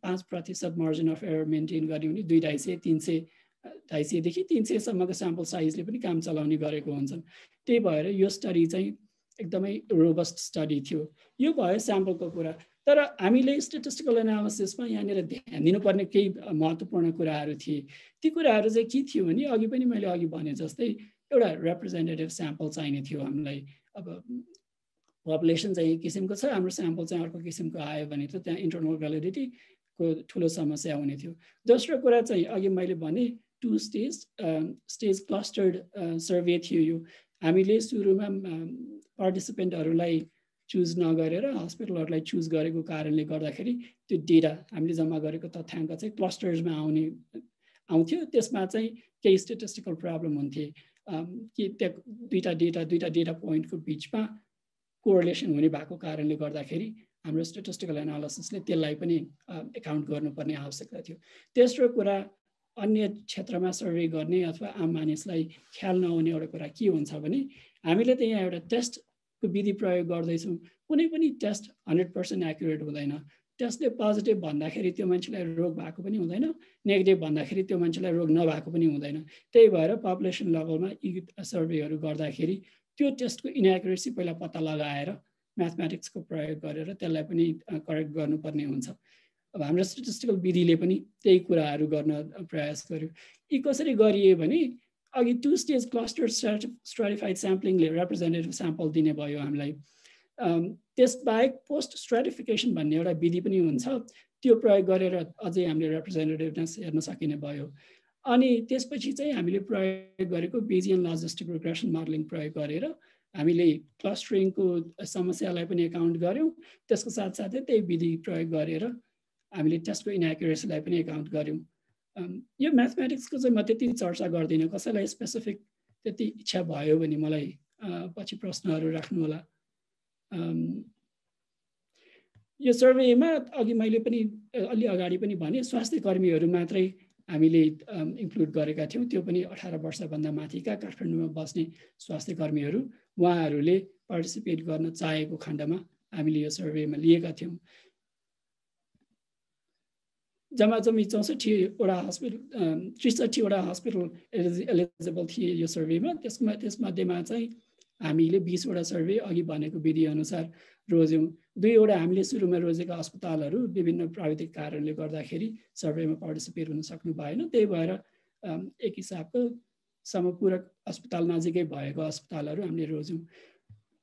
[SPEAKER 2] 5% मार्जिन अफ एरर मेन्टेन गर्यो भने 250 देखि 300 सम्मको स्याम्पल साइजले पनि काम चलाउने गरेको हुन्छन्। त्यही भएर यो स्टडी चाहिँ एकदमै रोबस्ट स्टडी थियो। यो भयो स्याम्पलको कुरा। तर हामीले स्ट्याटिस्टिकल एनालिसिसमा यहाँनिर ध्यान दिनुपर्ने केही महत्त्वपूर्ण कुराहरू थिए। ती कुराहरू चाहिँ के थियो भने अघि पनि मैले भने जस्तै एउटा रिप्रेजेन्टेटिभ स्याम्पल चाहिने थियो हामीलाई। अब पपुलेसन चाहिँ एक किसिमको छ, हाम्रो स्याम्पल चाहिँ अर्को किसिमको आयो भने त त्यहाँ इन्टरनल भ्यालिडिटीको ठुलो समस्या हुने थियो। दोस्रो कुरा चाहिँ अघि मैले भने 2 स्टेज क्लस्टर्ड सर्वे थियो। यो हामीले सुरुमा पार्टिसिपेन्टहरूलाई चुज नगरेर हस्पिटलहरूलाई चुज गरेको कारणले गर्दाखेरि त्यो डेटा हामीले जम्मा गरेको तथ्याङ्क चाहिँ क्लस्टर्समा आउँथ्यो। त्यसमा चाहिँ केही स्ट्याटिस्टिकल प्रब्लम हुन्थे कि त्यहाँ दुईटा डेटा पोइन्टको बिचमा कोरिलेसन हुने भएको कारणले गर्दाखेरि हाम्रो स्ट्याटिस्टिकल एनालिसिसले त्यसलाई पनि एकाउन्ट गर्नुपर्ने आवश्यकता थियो। तेस्रो कुरा अन्य क्षेत्रमा सर्वे गर्ने अथवा आम मानिसलाई ख्याल नहुने एउटा कुरा के हुन्छ भने हामीले त यहाँ एउटा टेस्टको विधि प्रयोग गर्दैछौँ। कुनै पनि टेस्ट 100% एक्युरेट हुँदैन। टेस्टले पोजिटिभ भन्दाखेरि त्यो मान्छेलाई रोग भएको पनि हुँदैन, नेगेटिभ भन्दाखेरि त्यो मान्छेलाई रोग नभएको पनि हुँदैन। त्यही भएर पपुलेसन लेभलमा यी सर्वेहरू गर्दाखेरि त्यो टेस्टको इनएक्युरेसी पहिला पत्ता लगाएर म्याथमेटिक्सको प्रयोग गरेर त्यसलाई पनि करेक्ट गर्नुपर्ने हुन्छ। अब हाम्रो स्ट्याटिस्टिकल विधिले पनि त्यही कुराहरू गर्न प्रयास गर्यो। यी कसरी गरिए भने अघि 2 स्टेज क्लस्टर स्ट्राटिफाइड स्याम्पलिङले रिप्रेजेन्टेटिभ स्याम्पल दिने भयो हामीलाई। त्यसबाहेक पोस्ट स्ट्राटिफिकेसन भन्ने एउटा विधि पनि हुन्छ, त्यो प्रयोग गरेर अझै हामीले रिप्रेजेन्टेटिभनेस हेर्न सकिने भयो। अनि त्यसपछि चाहिँ हामीले प्रयोग गरेको बेजियन लजिस्टिक रिग्रेसन मोडलिङ प्रयोग गरेर हामीले क्लस्टरिङको समस्यालाई पनि एकाउन्ट गऱ्यौँ। त्यसको साथसाथै त्यही विधि प्रयोग गरेर हामीले टेस्टको इनएक्युरेसीलाई पनि एकाउन्ट गऱ्यौँ। यो म्याथमेटिक्सको चाहिँ म त्यति चर्चा गर्दिनँ, कसैलाई स्पेसिफिक त्यति इच्छा भयो भने मलाई पछि प्रश्नहरू राख्नु होला। यो सर्वेमा अघि मैले पनि अलि अगाडि पनि भने स्वास्थ्य कर्मीहरू मात्रै हामीले इन्क्लुड गरेका थियौँ, त्यो पनि 18 वर्षभन्दा माथिका काठमाडौँमा बस्ने स्वास्थ्य कर्मीहरू, उहाँहरूले पार्टिसिपेट गर्न चाहेको खण्डमा हामीले यो सर्वेमा लिएका थियौँ। जम्मी 64 वटा हस्पिटल 63 वटा हस्पिटल एलिजिबल थिए यो सर्वेमा। त्यसमध्येमा चाहिँ हामीले 20 वटा सर्वे अघि भनेको विधि अनुसार रोज्यौँ। 2 वटा हामीले सुरुमा रोजेका अस्पतालहरू विभिन्न प्राविधिक कारणले गर्दाखेरि सर्वेमा पार्टिसिपेट हुन सक्नु भएन, त्यही भएर एक हिसाबको समपूरक अस्पताल नजिकै भएको अस्पतालहरू हामीले रोज्यौँ।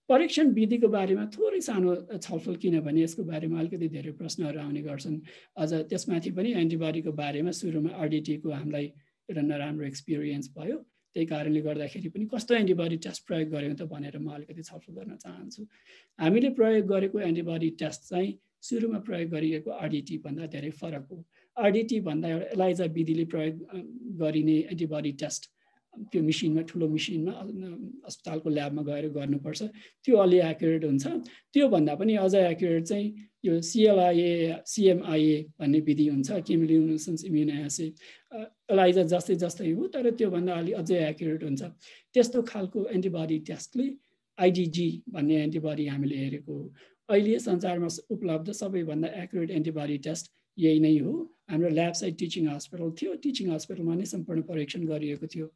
[SPEAKER 2] परीक्षण विधिको बारेमा थोरै सानो छलफल, किनभने यसको बारेमा अलिकति धेरै प्रश्नहरू आउने गर्छन्। अझ त्यसमाथि पनि एन्टिबडीको बारेमा सुरुमा आरडिटीको हामीलाई एउटा नराम्रो एक्सपिरियन्स भयो, त्यही कारणले गर्दाखेरि पनि कस्तो एन्टिबडी टेस्ट प्रयोग गऱ्यौँ त भनेर म अलिकति छलफल गर्न चाहन्छु। हामीले प्रयोग गरेको एन्टिबडी टेस्ट चाहिँ सुरुमा प्रयोग गरिएको आरडिटी भन्दा धेरै फरक हो। आरडिटी भन्दा एउटा एलाइजा विधिले प्रयोग गरिने एन्टिबडी टेस्ट त्यो मेसिनमा, ठुलो मेसिनमा अस्पतालको ल्याबमा गएर गर्नुपर्छ, त्यो अलि एक्युरेट हुन्छ। त्यो भन्दा पनि अझ एक्युरेट चाहिँ यो CMIA भन्ने विधि हुन्छ, केमिल्युमिनेसेन्स इम्युनोएसे। एलाइजा जस्तै हो, तर त्योभन्दा अलि अझै एक्युरेट हुन्छ। त्यस्तो खालको एन्टिबडी टेस्टले IgG भन्ने एन्टिबडी हामीले हेरेको हो। अहिले संसारमा उपलब्ध सबैभन्दा एक्युरेट एन्टिबडी टेस्ट यही नै हो। हाम्रो ल्याब साइड टिचिङ हस्पिटल थियो, टिचिङ हस्पिटलमा नै सम्पूर्ण परीक्षण गरिएको थियो।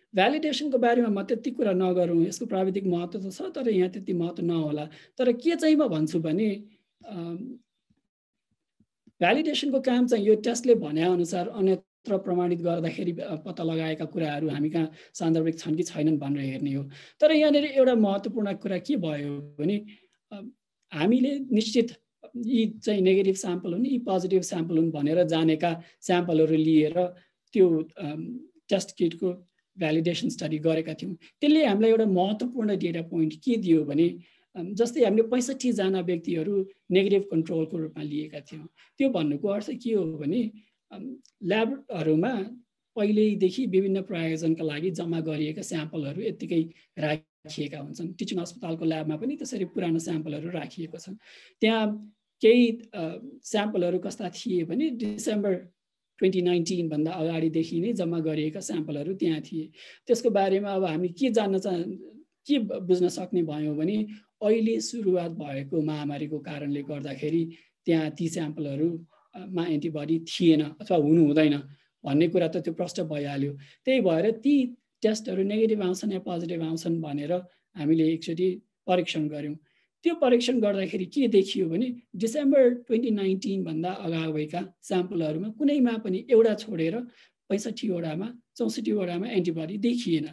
[SPEAKER 2] भ्यालिडेसनको बारेमा म त्यति कुरा नगरौँ, यसको प्राविधिक महत्त्व त छ, तर यहाँ त्यति महत्त्व नहोला। तर के चाहिँ म भन्छु भने भ्यालिडेसनको काम चाहिँ यो टेस्टले भने अनुसार अन्यत्र प्रमाणित गर्दाखेरि पत्ता लगाएका कुराहरू हामी कहाँ सान्दर्भिक छन् कि छैनन् भनेर हेर्ने हो। तर यहाँनिर एउटा महत्त्वपूर्ण कुरा के भयो भने हामीले निश्चित यी चाहिँ नेगेटिभ स्याम्पल हुन्, यी पोजिटिभ स्याम्पल हुन् भनेर जानेका स्याम्पलहरू लिएर त्यो टेस्ट किटको भ्यालिडेसन स्टडी गरेका थियौँ। त्यसले हामीलाई एउटा महत्त्वपूर्ण डेटा पोइन्ट के दियो भने जस्तै हामीले 65 जना व्यक्तिहरू नेगेटिभ कन्ट्रोलको रूपमा लिएका थियौँ। त्यो भन्नुको अर्थ के हो भने ल्याबहरूमा पहिल्यैदेखि विभिन्न प्रयोजनका लागि जम्मा गरिएका स्याम्पलहरू यत्तिकै राखिएका हुन्छन्। टिचिङ अस्पतालको ल्याबमा पनि त्यसरी पुरानो स्याम्पलहरू राखिएको छन्। त्यहाँ केही स्याम्पलहरू कस्ता थिए भने डिसेम्बर 2019 भन्दा अगाडिदेखि नै जम्मा गरिएका स्याम्पलहरू त्यहाँ थिए। त्यसको बारेमा अब हामी के बुझ्न सक्ने भयौँ भने अहिले सुरुवात भएको महामारीको कारणले गर्दाखेरि त्यहाँ ती स्याम्पलहरूमा एन्टिबडी थिएन अथवा हुनु हुँदैन भन्ने कुरा त त्यो प्रष्ट भइहाल्यो। त्यही भएर ती टेस्टहरू नेगेटिभ आउँछन् या पोजिटिभ आउँछन् भनेर हामीले एकचोटि परीक्षण गऱ्यौँ। त्यो परीक्षण गर्दाखेरि के देखियो भने डिसेम्बर 2019 भन्दा अगाडिका स्याम्पलहरूमा कुनैमा पनि एउटा छोडेर 65 वटामा 64 वटामा एन्टिबडी देखिएन।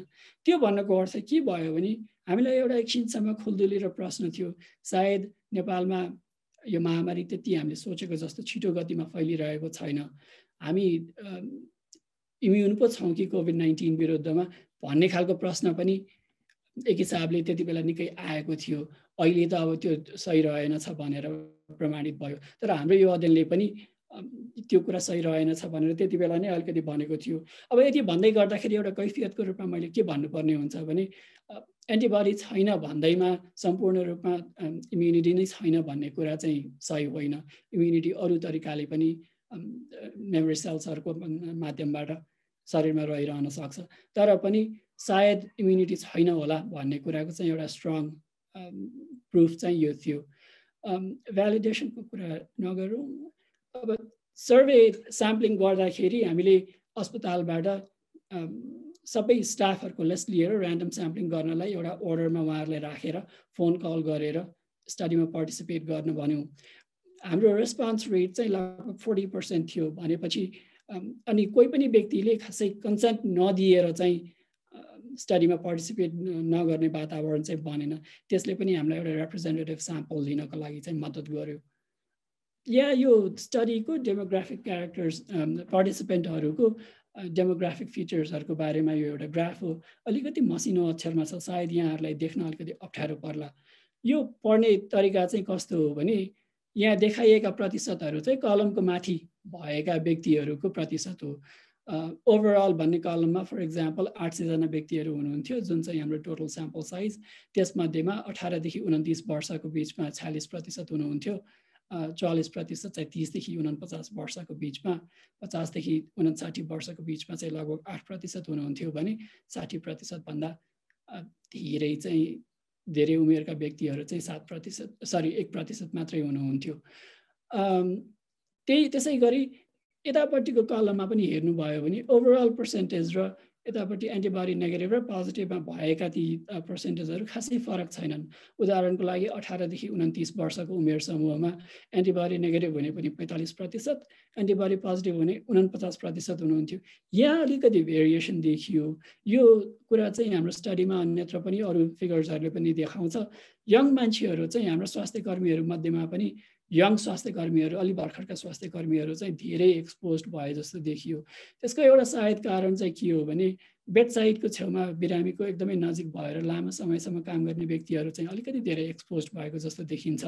[SPEAKER 2] त्यो भन्नको अर्थ के भयो भने हामीलाई एउटा एकछिनसम्म खुल्दुली र प्रश्न थियो, सायद नेपालमा यो महामारी त्यति हामीले सोचेको जस्तो छिटो गतिमा फैलिरहेको छैन, हामी इम्युन पो छौँ कि कोभिड-19 विरुद्धमा भन्ने खालको प्रश्न पनि एक हिसाबले त्यति बेला निकै आएको थियो। अहिले त अब त्यो सही रहेनछ भनेर प्रमाणित भयो, तर हाम्रो यो अध्ययनले पनि त्यो कुरा सही रहेनछ भनेर त्यति बेला नै अलिकति भनेको थियो। अब यति भन्दै गर्दाखेरि एउटा कैफियतको रूपमा मैले के भन्नुपर्ने हुन्छ भने एन्टिबडी छैन भन्दैमा सम्पूर्ण रूपमा इम्युनिटी नै छैन भन्ने कुरा चाहिँ सही होइन। इम्युनिटी अरू तरिकाले पनि मेमोरी सेल्सहरूको माध्यमबाट शरीरमा रहिरहन सक्छ, तर पनि सायद इम्युनिटी छैन होला भन्ने कुराको चाहिँ एउटा स्ट्रङ प्रुफ चाहिँ यो थियो। भ्यालिडेसनको कुरा नगरौँ। अब सर्वे स्याम्पलिङ गर्दाखेरि हामीले अस्पतालबाट सबै स्टाफहरूको लिस्ट लिएर ऱ्यान्डम स्याम्पलिङ गर्नलाई एउटा अर्डरमा उहाँहरूलाई राखेर फोन कल गरेर स्टडीमा पार्टिसिपेट गर्न भन्यौँ। हाम्रो रेस्पोन्स रेट चाहिँ लगभग 40% थियो। भनेपछि अनि कोही पनि व्यक्तिले खासै कन्सेन्ट नदिएर चाहिँ स्टडीमा पार्टिसिपेट नगर्ने वातावरण चाहिँ बनेन। त्यसले पनि हामीलाई एउटा रिप्रेजेन्टेटिभ स्याम्पल लिनको लागि चाहिँ मद्दत गर्यो। या यो स्टडीको डेमोग्राफिक क्यारेक्टर्स पार्टिसिपेन्टहरूको डेमोग्राफिक फिचर्सहरूको बारेमा यो एउटा ग्राफ हो। अलिकति मसिनो अक्षरमा छ, सायद यहाँहरूलाई देख्न अलिकति अप्ठ्यारो पर्ला। यो पढ्ने तरिका चाहिँ कस्तो हो भने यहाँ देखाइएका प्रतिशतहरू चाहिँ कलमको माथि भएका व्यक्तिहरूको प्रतिशत हो। ओभरअल भन्ने कलममा फर इक्जाम्पल 800 जना व्यक्तिहरू हुनुहुन्थ्यो, जुन चाहिँ हाम्रो टोटल स्याम्पल साइज। त्यसमध्येमा 18 देखि 29 वर्षको बिचमा 46% हुनुहुन्थ्यो, 44% चाहिँ 30 देखि 49 वर्षको बिचमा, 50 देखि 59 वर्षको बिचमा चाहिँ लगभग 8% हुनुहुन्थ्यो भने 60% भन्दा धेरै उमेरका व्यक्तिहरू चाहिँ 1% मात्रै हुनुहुन्थ्यो। त्यसै गरी यतापट्टिको कलममा पनि हेर्नुभयो भने ओभरअल पर्सेन्टेज र यतापट्टि एन्टिबडी नेगेटिभ र पोजिटिभमा भएका ती पर्सेन्टेजहरू खासै फरक छैनन्। उदाहरणको लागि 18 देखि 29 वर्षको उमेर समूहमा एन्टिबडी नेगेटिभ हुने पनि 45%, एन्टिबडी पोजिटिभ हुने 49% हुनुहुन्थ्यो। यहाँ अलिकति भेरिएसन देखियो। यो कुरा चाहिँ हाम्रो स्टडीमा अन्यत्र पनि अरू फिगर्सहरूले पनि देखाउँछ। यङ मान्छेहरू चाहिँ हाम्रो स्वास्थ्य कर्मीहरू मध्येमा पनि यङ स्वास्थ्य कर्मीहरू, अलि भर्खरका स्वास्थ्य कर्मीहरू चाहिँ धेरै एक्सपोज भए जस्तो देखियो। त्यसको एउटा सायद कारण चाहिँ के हो भने बेडसाइडको छेउमा बिरामीको एकदमै नजिक भएर लामो समयसम्म काम गर्ने व्यक्तिहरू चाहिँ अलिकति धेरै एक्सपोज भएको जस्तो देखिन्छ।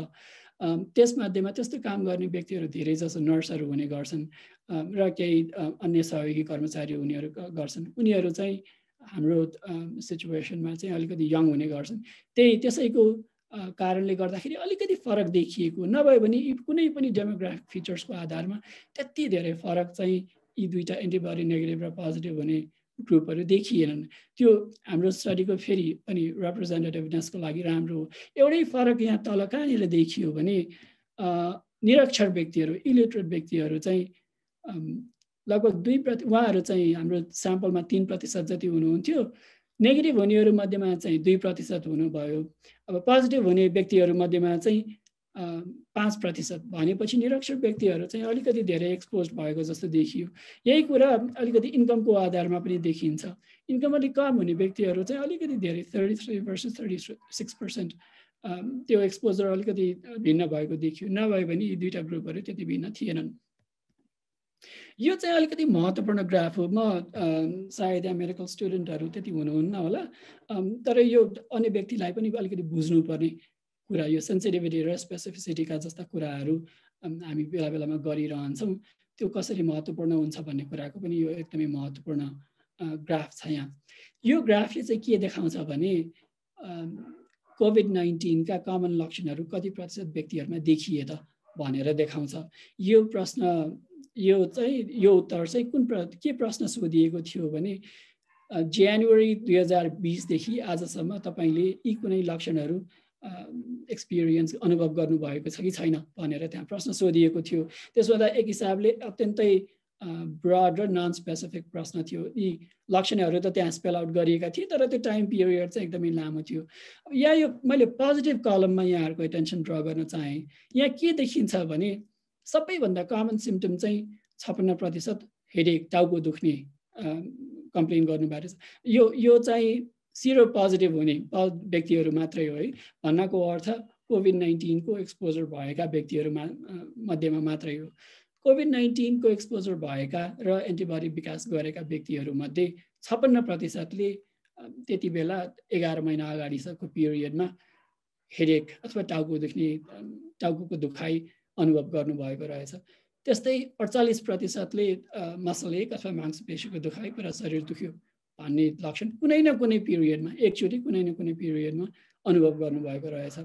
[SPEAKER 2] त्यसमध्येमा त्यस्तो काम गर्ने व्यक्तिहरू धेरै जसो नर्सहरू हुने गर्छन् र केही अन्य सहयोगी कर्मचारी उनीहरू गर्छन्। उनीहरू चाहिँ हाम्रो सिचुएसनमा चाहिँ अलिकति यङ हुने गर्छन्। त्यसैको कारणले गर्दाखेरि अलिकति फरक देखिएको, नभए भने कुनै पनि डेमोग्राफिक फिचर्सको आधारमा त्यति धेरै फरक चाहिँ यी दुईटा एन्टिबडी नेगेटिभ र पोजिटिभ हुने ग्रुपहरू देखिएनन्। त्यो हाम्रो स्टडीको फेरि पनि रिप्रेजेन्टेटिभनेसको लागि राम्रो हो। एउटै फरक यहाँ तल कहाँनिर देखियो भने निरक्षर व्यक्तिहरू, इलिटरेट व्यक्तिहरू चाहिँ लगभग 2%, उहाँहरू चाहिँ हाम्रो स्याम्पलमा 3% जति हुनुहुन्थ्यो। नेगेटिभ हुनेहरू मध्येमा चाहिँ 2% हुनुभयो। अब पोजिटिभ हुने व्यक्तिहरू मध्येमा चाहिँ 5%, भनेपछि निरक्षर व्यक्तिहरू चाहिँ अलिकति धेरै एक्सपोज भएको जस्तो देखियो। यही कुरा अलिकति इन्कमको आधारमा पनि देखिन्छ। इन्कम अलिक कम हुने व्यक्तिहरू चाहिँ अलिकति धेरै 33 versus 36% त्यो एक्सपोजर अलिकति भिन्न भएको देखियो। नभए पनि यी दुईटा ग्रुपहरू त्यति भिन्न थिएनन्। यो चाहिँ अलिकति महत्त्वपूर्ण ग्राफ हो। म सायद यहाँ मेडिकल स्टुडेन्टहरू त्यति हुनुहुन्न होला, तर यो अन्य व्यक्तिलाई पनि अलिकति बुझ्नुपर्ने कुरा, यो सेन्सिटिभिटी र स्पेसिफिसिटीका जस्ता कुराहरू हामी बेला बेलामा गरिरहन्छौँ। त्यो कसरी महत्त्वपूर्ण हुन्छ भन्ने कुराको पनि यो एकदमै महत्त्वपूर्ण ग्राफ छ यहाँ। यो ग्राफले चाहिँ के देखाउँछ भने कोभिड-19 का कमन लक्षणहरू कति प्रतिशत व्यक्तिहरूमा देखिए त भनेर देखाउँछ। यो उत्तर चाहिँ के प्रश्न सोधिएको थियो भने जनवरी 2020 देखि आजसम्म तपाईले यी कुनै लक्षणहरू एक्सपिरियन्स अनुभव गर्नुभएको छ कि छैन भनेर त्यहाँ प्रश्न सोधिएको थियो। त्यसमा एक हिसाबले अत्यन्तै ब्रड र नन स्पेसिफिक प्रश्न थियो। यी लक्षणहरू त त्यहाँ स्पेल आउट गरिएका थिए, तर त्यो टाइम पिरियड चाहिँ एकदमै लामो थियो। यहाँ यो मैले पोजिटिभ कलममा यहाँहरूको एटेन्सन ड्र गर्न चाहेँ। यहाँ के देखिन्छ भने सबैभन्दा कमन सिम्पटम चाहिँ 56% हेडेक, टाउको दुख्ने कम्प्लेन गर्नुभएको छ। यो चाहिँ सिरो पोजिटिभ हुने व्यक्तिहरू मात्रै हो है। भन्नको अर्थ कोभिड-19 को एक्सपोजर भएका व्यक्तिहरू मध्येमा मात्रै हो। कोभिड-19 को एक्सपोजर भएका र एन्टिबडी विकास गरेका व्यक्तिहरूमध्ये 56%ले त्यति बेला 11 महिना अगाडिको पिरियडमा हेडेक अथवा टाउको दुखाइ अनुभव गर्नुभएको रहेछ। त्यस्तै 48%ले मसल एक अथवा मांसपेशीको दुखाइ, पुरा शरीर दुख्यो भन्ने लक्षण कुनै न कुनै पिरियडमा, एकचोटि कुनै न कुनै पिरियडमा अनुभव गर्नुभएको रहेछ।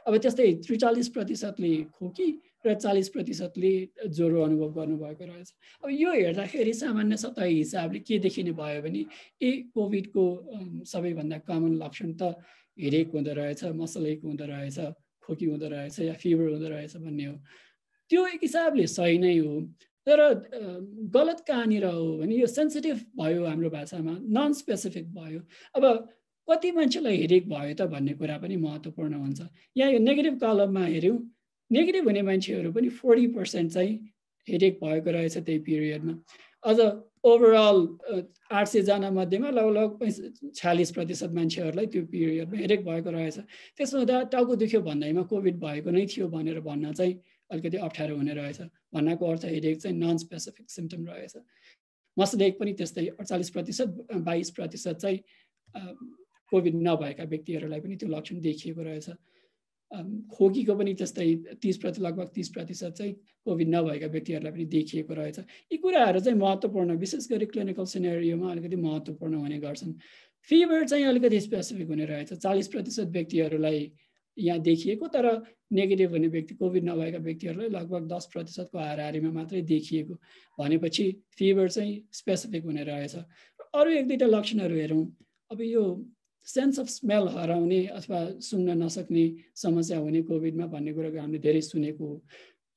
[SPEAKER 2] अब त्यस्तै 43%ले खोकी र 40%ले ज्वरो अनुभव गर्नुभएको रहेछ। अब यो हेर्दाखेरि सामान्य सतही हिसाबले के देखिने भयो भने कोभिडको सबैभन्दा कमन लक्षण त हेडेक हुँदो रहेछ, मसल एक हुँदो रहेछ, खोकी हुँदो रहेछ या फिभर हुँदो रहेछ भन्ने हो। त्यो एक हिसाबले सही नै हो, तर गलत कहाँनिर हो भने यो सेन्सिटिभ भयो, हाम्रो भाषामा नन स्पेसिफिक भयो। अब कति मान्छेलाई हेडेक भयो त भन्ने कुरा पनि महत्त्वपूर्ण हुन्छ। यहाँ यो नेगेटिभ कलममा हेऱ्यौँ, नेगेटिभ हुने मान्छेहरू पनि 40% चाहिँ हेडेक भएको रहेछ त्यही पिरियडमा। अझ ओभरअल 800 जना मध्येमा लगभग 46% मान्छेहरूलाई त्यो पिरियडमा हेडेक भएको रहेछ। त्यसो हुँदा टाउको दुख्यो भन्दैमा कोभिड भएको नै थियो भनेर भन्न चाहिँ अलिकति अप्ठ्यारो हुने रहेछ। भन्नाको अर्थ हेडेक चाहिँ नन स्पेसिफिक सिम्पटम रहेछ। मसलेक पनि त्यस्तै 48%, 22% चाहिँ कोभिड नभएका व्यक्तिहरूलाई पनि त्यो लक्षण देखिएको रहेछ। खोकीको पनि त्यस्तै 30%, लगभग 30% चाहिँ कोभिड नभएका व्यक्तिहरूलाई पनि देखिएको रहेछ। यी कुराहरू चाहिँ महत्त्वपूर्ण, विशेष गरी क्लिनिकल सिनेरियोमा अलिकति महत्त्वपूर्ण हुने गर्छन्। फिभर चाहिँ अलिकति स्पेसिफिक हुने रहेछ। 40% व्यक्तिहरूलाई यहाँ देखिएको, तर नेगेटिभ हुने व्यक्ति, कोभिड नभएका व्यक्तिहरूलाई लगभग 10% को हाराहारीमा मात्रै देखिएको भनेपछि फिभर चाहिँ स्पेसिफिक हुने रहेछ। अरू एक दुईवटा लक्षणहरू हेरौँ। अब यो सेन्स अफ स्मेल हराउने अथवा सुन्न नसक्ने समस्या हुने कोभिडमा भन्ने कुराको हामीले धेरै सुनेको हो।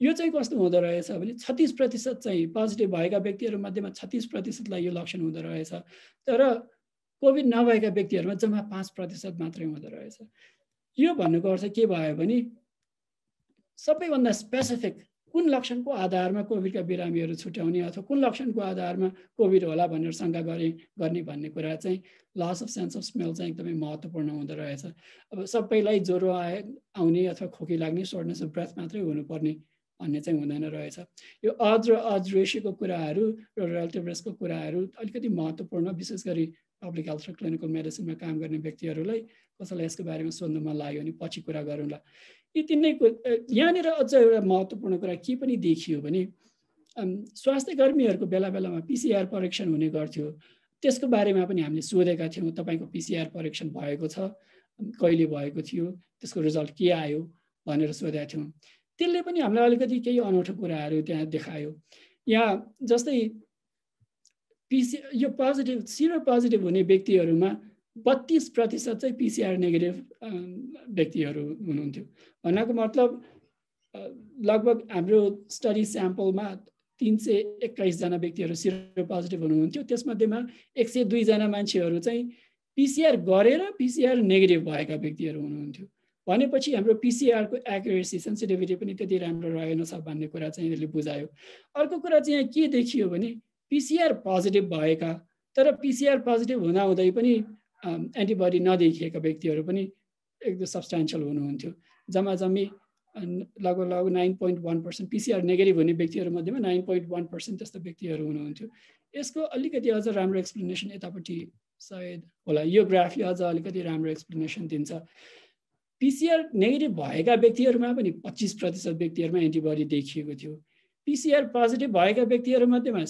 [SPEAKER 2] यो चाहिँ कस्तो हुँदो रहेछ भने 36% चाहिँ पोजिटिभ भएका व्यक्तिहरू मध्येमा 36%लाई यो लक्षण हुँदो रहेछ, तर कोभिड नभएका व्यक्तिहरूमा जम्मा 5% मात्रै हुँदो रहेछ। यो भन्नुको अर्थ के भयो भने सबैभन्दा स्पेसिफिक कुन लक्षणको आधारमा कोभिडका बिरामीहरू छुट्याउने अथवा कुन लक्षणको आधारमा कोभिड होला भनेर शङ्का गर्ने भन्ने कुरा चाहिँ loss of sense of smell चाहिँ एकदमै महत्त्वपूर्ण हुँदो रहेछ। अब सबैलाई ज्वरो आउने अथवा खोकी लाग्ने, सर्टनेस अफ ब्रेथ मात्रै हुनुपर्ने भन्ने चाहिँ हुँदैन रहेछ। यो अज र अज रेसियोको कुराहरू र रिलेटिभ रिस्कको कुराहरू अलिकति महत्त्वपूर्ण, विशेष गरी पब्लिक हेल्थ र क्लिनिकल मेडिसिनमा काम गर्ने व्यक्तिहरूलाई कसैलाई यसको बारेमा सोध्न मन लाग्यो भने पछि कुरा गरौँला। यी तिनै यहाँनिर अझ एउटा महत्त्वपूर्ण कुरा के पनि देखियो भने स्वास्थ्य कर्मीहरूको बेला बेलामा पिसिआर परीक्षण हुने गर्थ्यो। त्यसको बारेमा पनि हामीले सोधेका थियौँ, तपाईँको पिसिआर परीक्षण भएको छ, कहिले भएको थियो, त्यसको रिजल्ट के आयो भनेर सोधेका थियौँ। त्यसले पनि हामीलाई अलिकति केही अनौठो कुराहरू त्यहाँ देखायो। यहाँ जस्तै यो पोजिटिभ, सिरो पोजिटिभ हुने व्यक्तिहरूमा 32% चाहिँ पिसिआर नेगेटिभ व्यक्तिहरू हुनुहुन्थ्यो। भन्नाको मतलब लगभग हाम्रो स्टडी स्याम्पलमा 321 जना व्यक्तिहरू सिरो पोजिटिभ हुनुहुन्थ्यो। त्यसमध्येमा 102 जना मान्छेहरू चाहिँ पिसिआर गरेर पिसिआर नेगेटिभ भएका व्यक्तिहरू हुनुहुन्थ्यो। भनेपछि हाम्रो पिसिआरको एक्युरेसी, सेन्सिटिभिटी पनि त्यति राम्रो रहेनछ भन्ने कुरा चाहिँ यसले बुझायो। अर्को कुरा चाहिँ यहाँ के देखियो भने पिसिआर पोजिटिभ भएका तर पिसिआर पोजिटिभ हुँदाहुँदै पनि एन्टिबडी नदेखिएका व्यक्तिहरू पनि एकदम सब्सटेन्सियल हुनुहुन्थ्यो। जम्मी लगभग 9.1%, पिसिआर नेगेटिभ हुने व्यक्तिहरू मध्येमा 9.1% जस्तो व्यक्तिहरू हुनुहुन्थ्यो। यसको अलिकति अझ राम्रो एक्सप्लेनेसन यतापट्टि सायद होला। यो ग्राफले अझ अलिकति राम्रो एक्सप्लेनेसन दिन्छ। पिसिआर नेगेटिभ भएका व्यक्तिहरूमा पनि 25% व्यक्तिहरूमा एन्टिबडी देखिएको थियो। पिसिआर पोजिटिभ भएका व्यक्तिहरू मध्येमा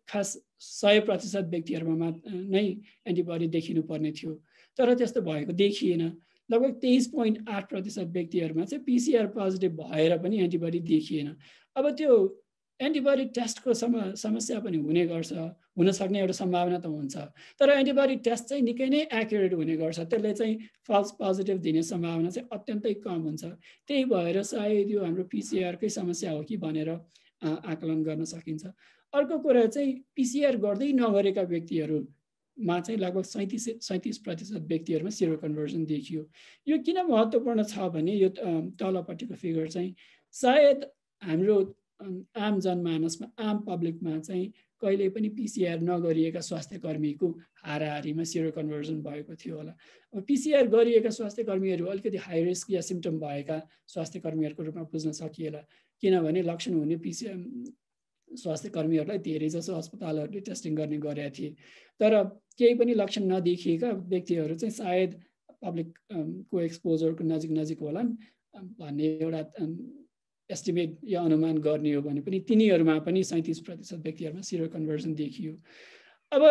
[SPEAKER 2] खास 100% व्यक्तिहरूमा नै एन्टिबडी देखिनुपर्ने थियो, तर त्यस्तो भएको देखिएन। लगभग 23.8% व्यक्तिहरूमा चाहिँ पिसिआर पोजिटिभ भएर पनि एन्टिबडी देखिएन। अब त्यो एन्टिबडी टेस्टको समस्या पनि हुने गर्छ, हुन सक्ने एउटा सम्भावना त हुन्छ, तर एन्टिबडी टेस्ट चाहिँ निकै नै एक्युरेट हुने गर्छ। त्यसले चाहिँ फल्स पोजिटिभ दिने सम्भावना चाहिँ अत्यन्तै कम हुन्छ। त्यही भएर सायद यो हाम्रो पिसिआरकै समस्या हो कि भनेर आकलन गर्न सकिन्छ। अर्को कुरा चाहिँ पिसिआर गर्दै नगरेका व्यक्तिहरूमा चाहिँ लगभग 37% व्यक्तिहरूमा सिरो कन्भर्जन देखियो। यो किन महत्त्वपूर्ण छ भने यो तलपट्टिको फिगर चाहिँ सायद हाम्रो आम जनमानसमा, आम पब्लिकमा चाहिँ कहिले पनि पिसिआर नगरिएका स्वास्थ्य कर्मीको हाराहारीमा सिरो कन्भर्जन भएको थियो होला। अब पिसिआर गरिएका स्वास्थ्य कर्मीहरू अलिकति हाई रिस्क या सिम्पटम भएका स्वास्थ्य कर्मीहरूको रूपमा बुझ्न सकिएला, किनभने लक्षण हुने पिसिआर स्वास्थ्य कर्मीहरूलाई धेरै जसो अस्पतालहरूले टेस्टिङ गर्ने गरेका थिए, तर केही पनि लक्षण नदेखिएका व्यक्तिहरू चाहिँ सायद पब्लिकको एक्सपोजरको नजिक होलान् भन्ने एउटा एस्टिमेट या अनुमान गर्ने हो भने पनि तिनीहरूमा पनि 37% व्यक्तिहरूमा सिरो कन्भर्जन देखियो। अब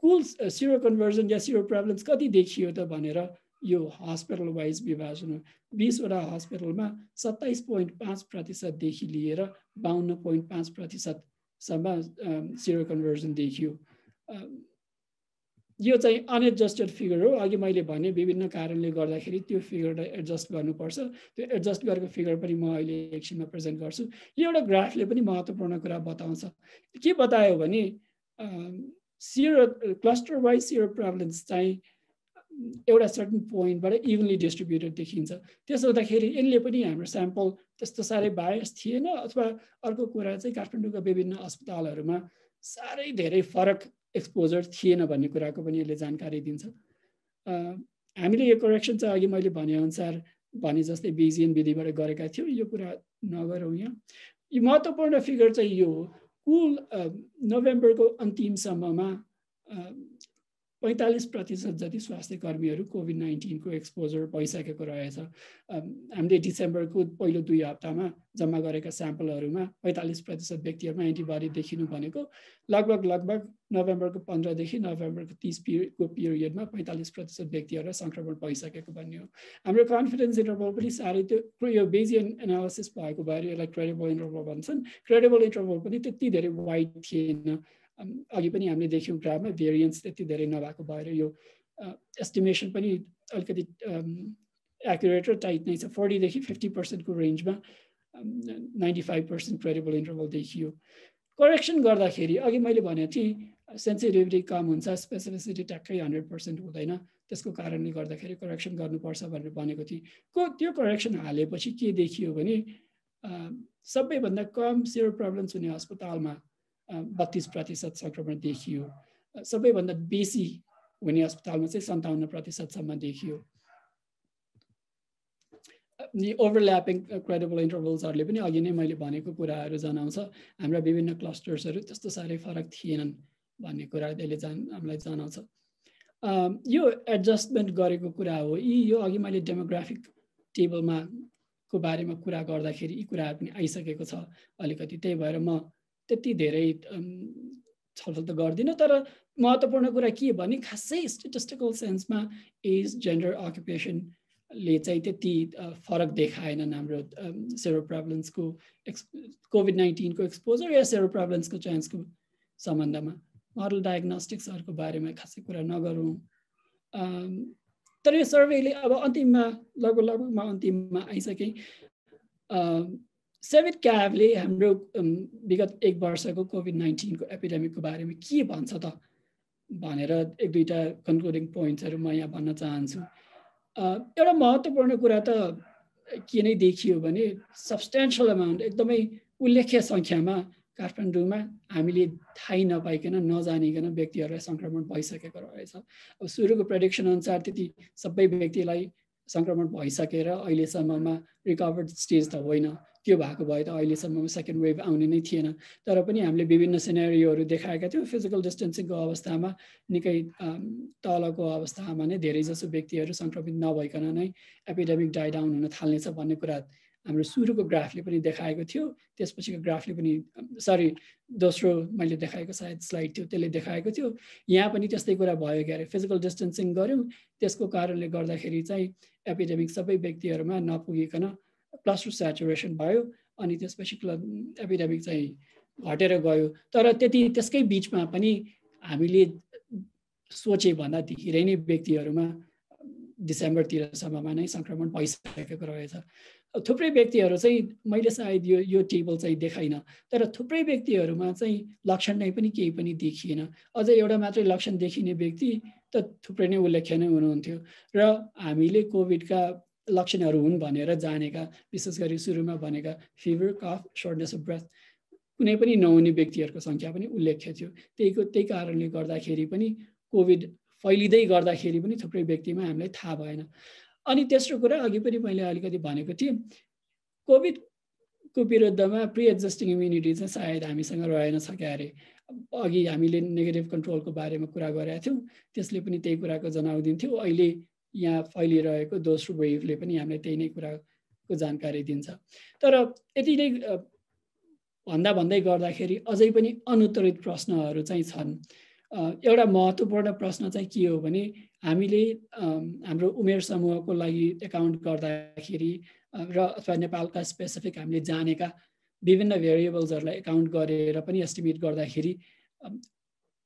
[SPEAKER 2] कुल सिरो कन्भर्जन या सिरो प्रेभलेन्स कति देखियो त भनेर यो हस्पिटल वाइज विभाजन हो। 20 वटा हस्पिटलमा 27.5% देखि लिएर 52.5% सम्म सिरो कन्भर्जन देखियो। यो चाहिँ अनएडजस्टेड फिगर हो। अघि मैले भने विभिन्न कारणले गर्दाखेरि त्यो फिगरलाई एडजस्ट गर्नुपर्छ। त्यो एडजस्ट गरेको फिगर पनि म अहिले एकछिनमा प्रेजेन्ट गर्छु। यो एउटा ग्राफले पनि महत्त्वपूर्ण कुरा बताउँछ। के बतायो भने सिरो क्लस्टर वाइज सिरो प्रेभलेन्स चाहिँ एउटा सर्टन पोइन्टबाट इभनली डिस्ट्रिब्युटेड देखिन्छ। त्यसो हुँदाखेरि यसले पनि हाम्रो स्याम्पल त्यस्तो साह्रै बायस थिएन, अथवा अर्को कुरा चाहिँ काठमाडौँका विभिन्न अस्पतालहरूमा साह्रै धेरै फरक एक्सपोजर थिएन भन्ने कुराको पनि यसले जानकारी दिन्छ। हामीले यो करेक्सन चाहिँ अघि मैले भनेअनुसार भने जस्तै बेजियन विधिबाट गरेका थियौँ, यो कुरा नगरौँ यहाँ। यो महत्त्वपूर्ण फिगर चाहिँ यो हो, कुल नोभेम्बरको अन्तिमसम्ममा 45% जति स्वास्थ्य कर्मीहरू कोभिड-19 को एक्सपोजर भइसकेको रहेछ। हामीले डिसेम्बरको पहिलो 2 हप्तामा जम्मा गरेका स्याम्पलहरूमा 45% व्यक्तिहरूमा एन्टिबडी देखिनु भनेको लगभग नोभेम्बरको 15 देखि नोभेम्बरको 30 को पिरियडमा 45% व्यक्तिहरूलाई सङ्क्रमण भइसकेको भन्ने हो। हाम्रो कन्फिडेन्स इन्टरभल पनि साह्रै त्यो यो बेजियन एनालिसिस भएको भएर यसलाई क्रेडिबल इन्टरभल भन्छन्। क्रेडिबल इन्टरभल पनि त्यति धेरै वाइड थिएन। अघि पनि हामीले देख्यौँ ग्राफमा भेरिएन्स त्यति धेरै नभएको भएर यो एस्टिमेसन पनि अलिकति एक्युरेट र टाइट नै छ। 40 देखि 50% को रेन्जमा 95% क्रेडिबल इन्टरभल देखियो। करेक्सन गर्दाखेरि अघि मैले भनेको थिएँ सेन्सिटिभिटी कम हुन्छ, स्पेसिफिसिटी ट्याक्कै 100% हुँदैन, त्यसको कारणले गर्दाखेरि करेक्सन गर्नुपर्छ भनेर भनेको थिएँ। त्यो करेक्सन हालेपछि के देखियो भने सबैभन्दा कम सेरो प्रेभलेन्स हुने अस्पतालमा 32% सङ्क्रमण देखियो। सबैभन्दा बेसी हुने अस्पतालमा चाहिँ 57%सम्म देखियो। यी ओभरल्यापिङ क्रेडिबल इन्टरभल्सहरूले पनि अघि नै मैले भनेको कुराहरू जनाउँछ। हाम्रा विभिन्न क्लस्टर्सहरू त्यस्तो साह्रै फरक थिएनन् भन्ने कुरा यसले हामीलाई जनाउँछ। यो एडजस्टमेन्ट गरेको कुरा हो। यो अघि मैले डेमोग्राफिक टेबलमा को बारेमा कुरा गर्दाखेरि यी कुराहरू पनि आइसकेको छ अलिकति, त्यही भएर म त्यति धेरै छलफल त गर्दिनँ। तर महत्त्वपूर्ण कुरा के भने खासै स्टेटिस्टिकल सेन्समा एज, जेन्डर, अकुपेसनले चाहिँ त्यति फरक देखाएनन् हाम्रो सेरो प्रेभलेन्सको कोभिड-19 को एक्सपोजर या सेरो प्रेभलेन्सको चान्सको सम्बन्धमा। मोडल डायग्नोस्टिक्सहरूको बारेमा खासै कुरा नगरौँ। तर यो सर्वेले अब अन्तिममा लगभग अन्तिममा आइसकेँ। सेभिट क्याभले हाम्रो विगत 1 वर्षको कोभिड-19 को एपिडेमिकको बारेमा के भन्छ त भनेर 1-2टा कन्क्लुडिङ पोइन्ट्सहरू म यहाँ भन्न चाहन्छु। एउटा महत्त्वपूर्ण कुरा त के नै देखियो भने सब्सटेन्शियल अमाउन्ट, एकदमै उल्लेख्य सङ्ख्यामा काठमाडौँमा हामीले थाहै नपाइकन नजानिकन व्यक्तिहरूलाई सङ्क्रमण भइसकेको रहेछ। अब सुरुको प्रेडिक्सन अनुसार त्यति सबै व्यक्तिलाई सङ्क्रमण भइसकेर अहिलेसम्ममा रिकभर्ड स्टेज त होइन, त्यो भएको भए त अहिलेसम्ममा सेकेन्ड वेभ आउने नै थिएन। तर पनि हामीले विभिन्न सिनेरियोहरू देखाएका थियौँ। फिजिकल डिस्टेन्सिङको अवस्थामा निकै तलको अवस्थामा नै धेरैजसो व्यक्तिहरू सङ्क्रमित नभइकन नै एपिडेमिक डाइ डाउन हुन थाल्नेछ भन्ने कुरा हाम्रो सुरुको ग्राफले पनि देखाएको थियो। त्यसपछिको ग्राफले पनि दोस्रो मैले देखाएको सायद स्लाइड थियो त्यसले देखाएको थियो। यहाँ पनि त्यस्तै कुरा भयो क्यारे, फिजिकल डिस्टेन्सिङ गऱ्यौँ, त्यसको कारणले गर्दाखेरि चाहिँ एपिडेमिक सबै व्यक्तिहरूमा नपुगिकन क्लस्टर स्याचुरेसन भयो अनि त्यसपछि एपिडेमिक चाहिँ घटेर गयो। तर त्यसकै बिचमा पनि हामीले सोचे भन्दा धेरै नै व्यक्तिहरूमा डिसेम्बरतिरसम्ममा नै सङ्क्रमण भइसकेको रहेछ। थुप्रै व्यक्तिहरू चाहिँ मैले सायद यो टेबल चाहिँ देखाइनँ, तर थुप्रै व्यक्तिहरूमा चाहिँ लक्षण नै पनि केही पनि देखिएन। अझ एउटा मात्रै लक्षण देखिने व्यक्ति त थुप्रै नै उल्लेख्य नै हुनुहुन्थ्यो। र हामीले कोभिडका लक्षणहरू हुन् भनेर जानेका, विशेष गरी सुरुमा भनेका फिभर, कफ, सर्टनेस अफ ब्रेथ, कुनै पनि नहुने व्यक्तिहरूको सङ्ख्या पनि उल्लेख्य थियो। त्यही कारणले गर्दाखेरि पनि कोभिड फैलिँदै गर्दाखेरि पनि थुप्रै व्यक्तिमा हामीलाई थाहा भएन। अनि तेस्रो कुरा अघि पनि मैले अलिकति भनेको थिएँ, कोभिडको विरुद्धमा प्रि एक्जिस्टिङ इम्युनिटी चाहिँ सायद हामीसँग रहेनछ क्यारे। अघि हामीले नेगेटिभ कन्ट्रोलको बारेमा कुरा गरेका थियौँ, त्यसले पनि त्यही कुराको जनाउ दिन्थ्यो। अहिले यहाँ फैलिरहेको दोस्रो वेभले पनि हामीलाई त्यही नै कुराको जानकारी दिन्छ। तर यति नै भन्दै गर्दाखेरि अझै पनि अनुत्तरित प्रश्नहरू चाहिँ छन्। एउटा महत्त्वपूर्ण प्रश्न चाहिँ के हो भने हामीले हाम्रो उमेर समूहको लागि एकाउन्ट गर्दाखेरि र अथवा नेपालका स्पेसिफिक हामीले जानेका विभिन्न भेरिएबल्सहरूलाई एकाउन्ट गरेर पनि एस्टिमेट गर्दाखेरि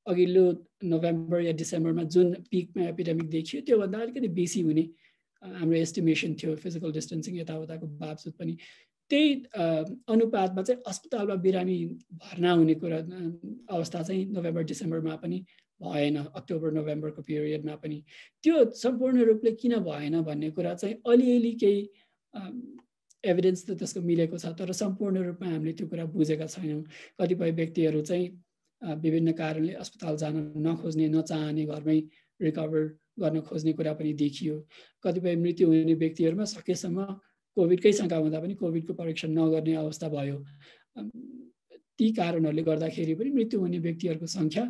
[SPEAKER 2] अघिल्लो नोभेम्बर या डिसेम्बरमा जुन पिकमा एपिडेमिक देखियो त्योभन्दा अलिकति बेसी हुने हाम्रो एस्टिमेसन थियो फिजिकल डिस्टेन्सिङ यताउताको बावजुद पनि। त्यही अनुपातमा चाहिँ अस्पतालमा बिरामी भर्ना हुने कुरा अवस्था चाहिँ नोभेम्बर डिसेम्बरमा पनि भएन अक्टोबर नोभेम्बरको पिरियडमा पनि। त्यो सम्पूर्ण रूपले किन भएन भन्ने कुरा चाहिँ अलिअलि केही एभिडेन्स त त्यसको मिलेको छ, तर सम्पूर्ण रूपमा हामीले त्यो कुरा बुझेका छैनौँ। कतिपय व्यक्तिहरू चाहिँ विभिन्न कारणले अस्पताल जान नखोज्ने, नचाहने, घरमै रिकभर गर्न खोज्ने कुरा पनि देखियो। कतिपय मृत्यु हुने व्यक्तिहरूमा सकेसम्म कोभिडकै शङ्का हुँदा पनि कोभिडको परीक्षण नगर्ने अवस्था भयो। ती कारणहरूले गर्दाखेरि पनि मृत्यु हुने व्यक्तिहरूको सङ्ख्या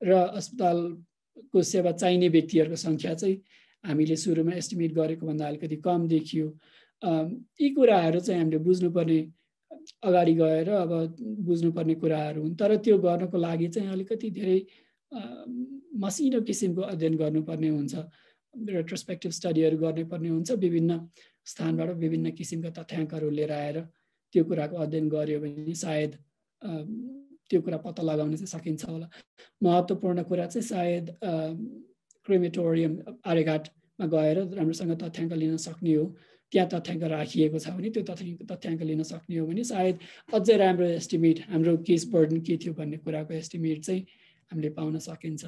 [SPEAKER 2] र अस्पतालको सेवा चाहिने व्यक्तिहरूको सङ्ख्या चाहिँ हामीले सुरुमा एस्टिमेट गरेको भन्दा अलिकति कम देखियो। यी कुराहरू चाहिँ हामीले बुझ्नुपर्ने, अगाडि गएर अब बुझ्नुपर्ने कुराहरू हुन्। तर त्यो गर्नको लागि चाहिँ अलिकति धेरै मसिनो किसिमको अध्ययन गर्नुपर्ने हुन्छ, रेट्रोस्पेक्टिभ स्टडीहरू गर्नुपर्ने हुन्छ। विभिन्न स्थानबाट विभिन्न किसिमका तथ्याङ्कहरू लिएर आएर त्यो कुराको अध्ययन गर्यो भने सायद त्यो कुरा पत्ता लगाउन चाहिँ सकिन्छ होला। महत्त्वपूर्ण कुरा चाहिँ सायद क्रेमेटोरियम आर्यघाटमा गएर राम्रोसँग तथ्याङ्क लिन सक्ने हो। त्यहाँ तथ्याङ्क राखिएको छ भने त्यो तथ्याङ्क लिन सक्ने हो भने सायद अझै राम्रो एस्टिमेट, हाम्रो केस बर्डन के थियो भन्ने कुराको एस्टिमेट चाहिँ हामीले पाउन सकिन्छ।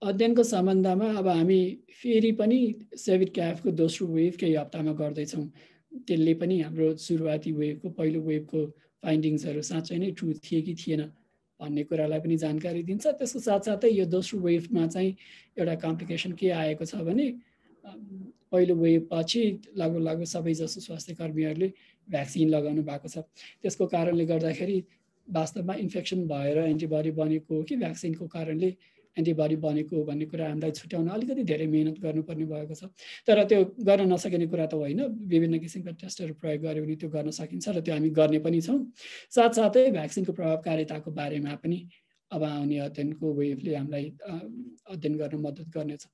[SPEAKER 2] अध्ययनको सम्बन्धमा अब हामी फेरि पनि सेभिड क्याफको दोस्रो वेभ केही हप्तामा गर्दैछौँ। त्यसले पनि हाम्रो सुरुवाती वेभको, पहिलो वेभको फाइन्डिङ्सहरू साँच्चै नै ट्रु थिए कि थिएन भन्ने कुरालाई पनि जानकारी दिन्छ। त्यसको साथसाथै यो दोस्रो वेभमा चाहिँ एउटा कम्प्लिकेसन के आएको छ भने पहिलो वेभ पछि लगभग सबैजसो स्वास्थ्य कर्मीहरूले भ्याक्सिन लगाउनु भएको छ। त्यसको कारणले गर्दाखेरि वास्तवमा इन्फेक्सन भएर एन्टिबडी बनेको हो कि भ्याक्सिनको कारणले एन्टिबडी बनेको हो भन्ने कुरा हामीलाई छुट्याउन अलिकति धेरै मेहनत गर्नुपर्ने भएको छ। तर त्यो गर्न नसकिने कुरा त होइन, विभिन्न किसिमका टेस्टहरू प्रयोग गर्यो भने त्यो गर्न सकिन्छ र त्यो हामी गर्ने पनि छौँ। साथसाथै भ्याक्सिनको प्रभावकारिताको बारेमा पनि अब आउने अध्ययनको वेभले हामीलाई अध्ययन गर्न मद्दत गर्नेछ।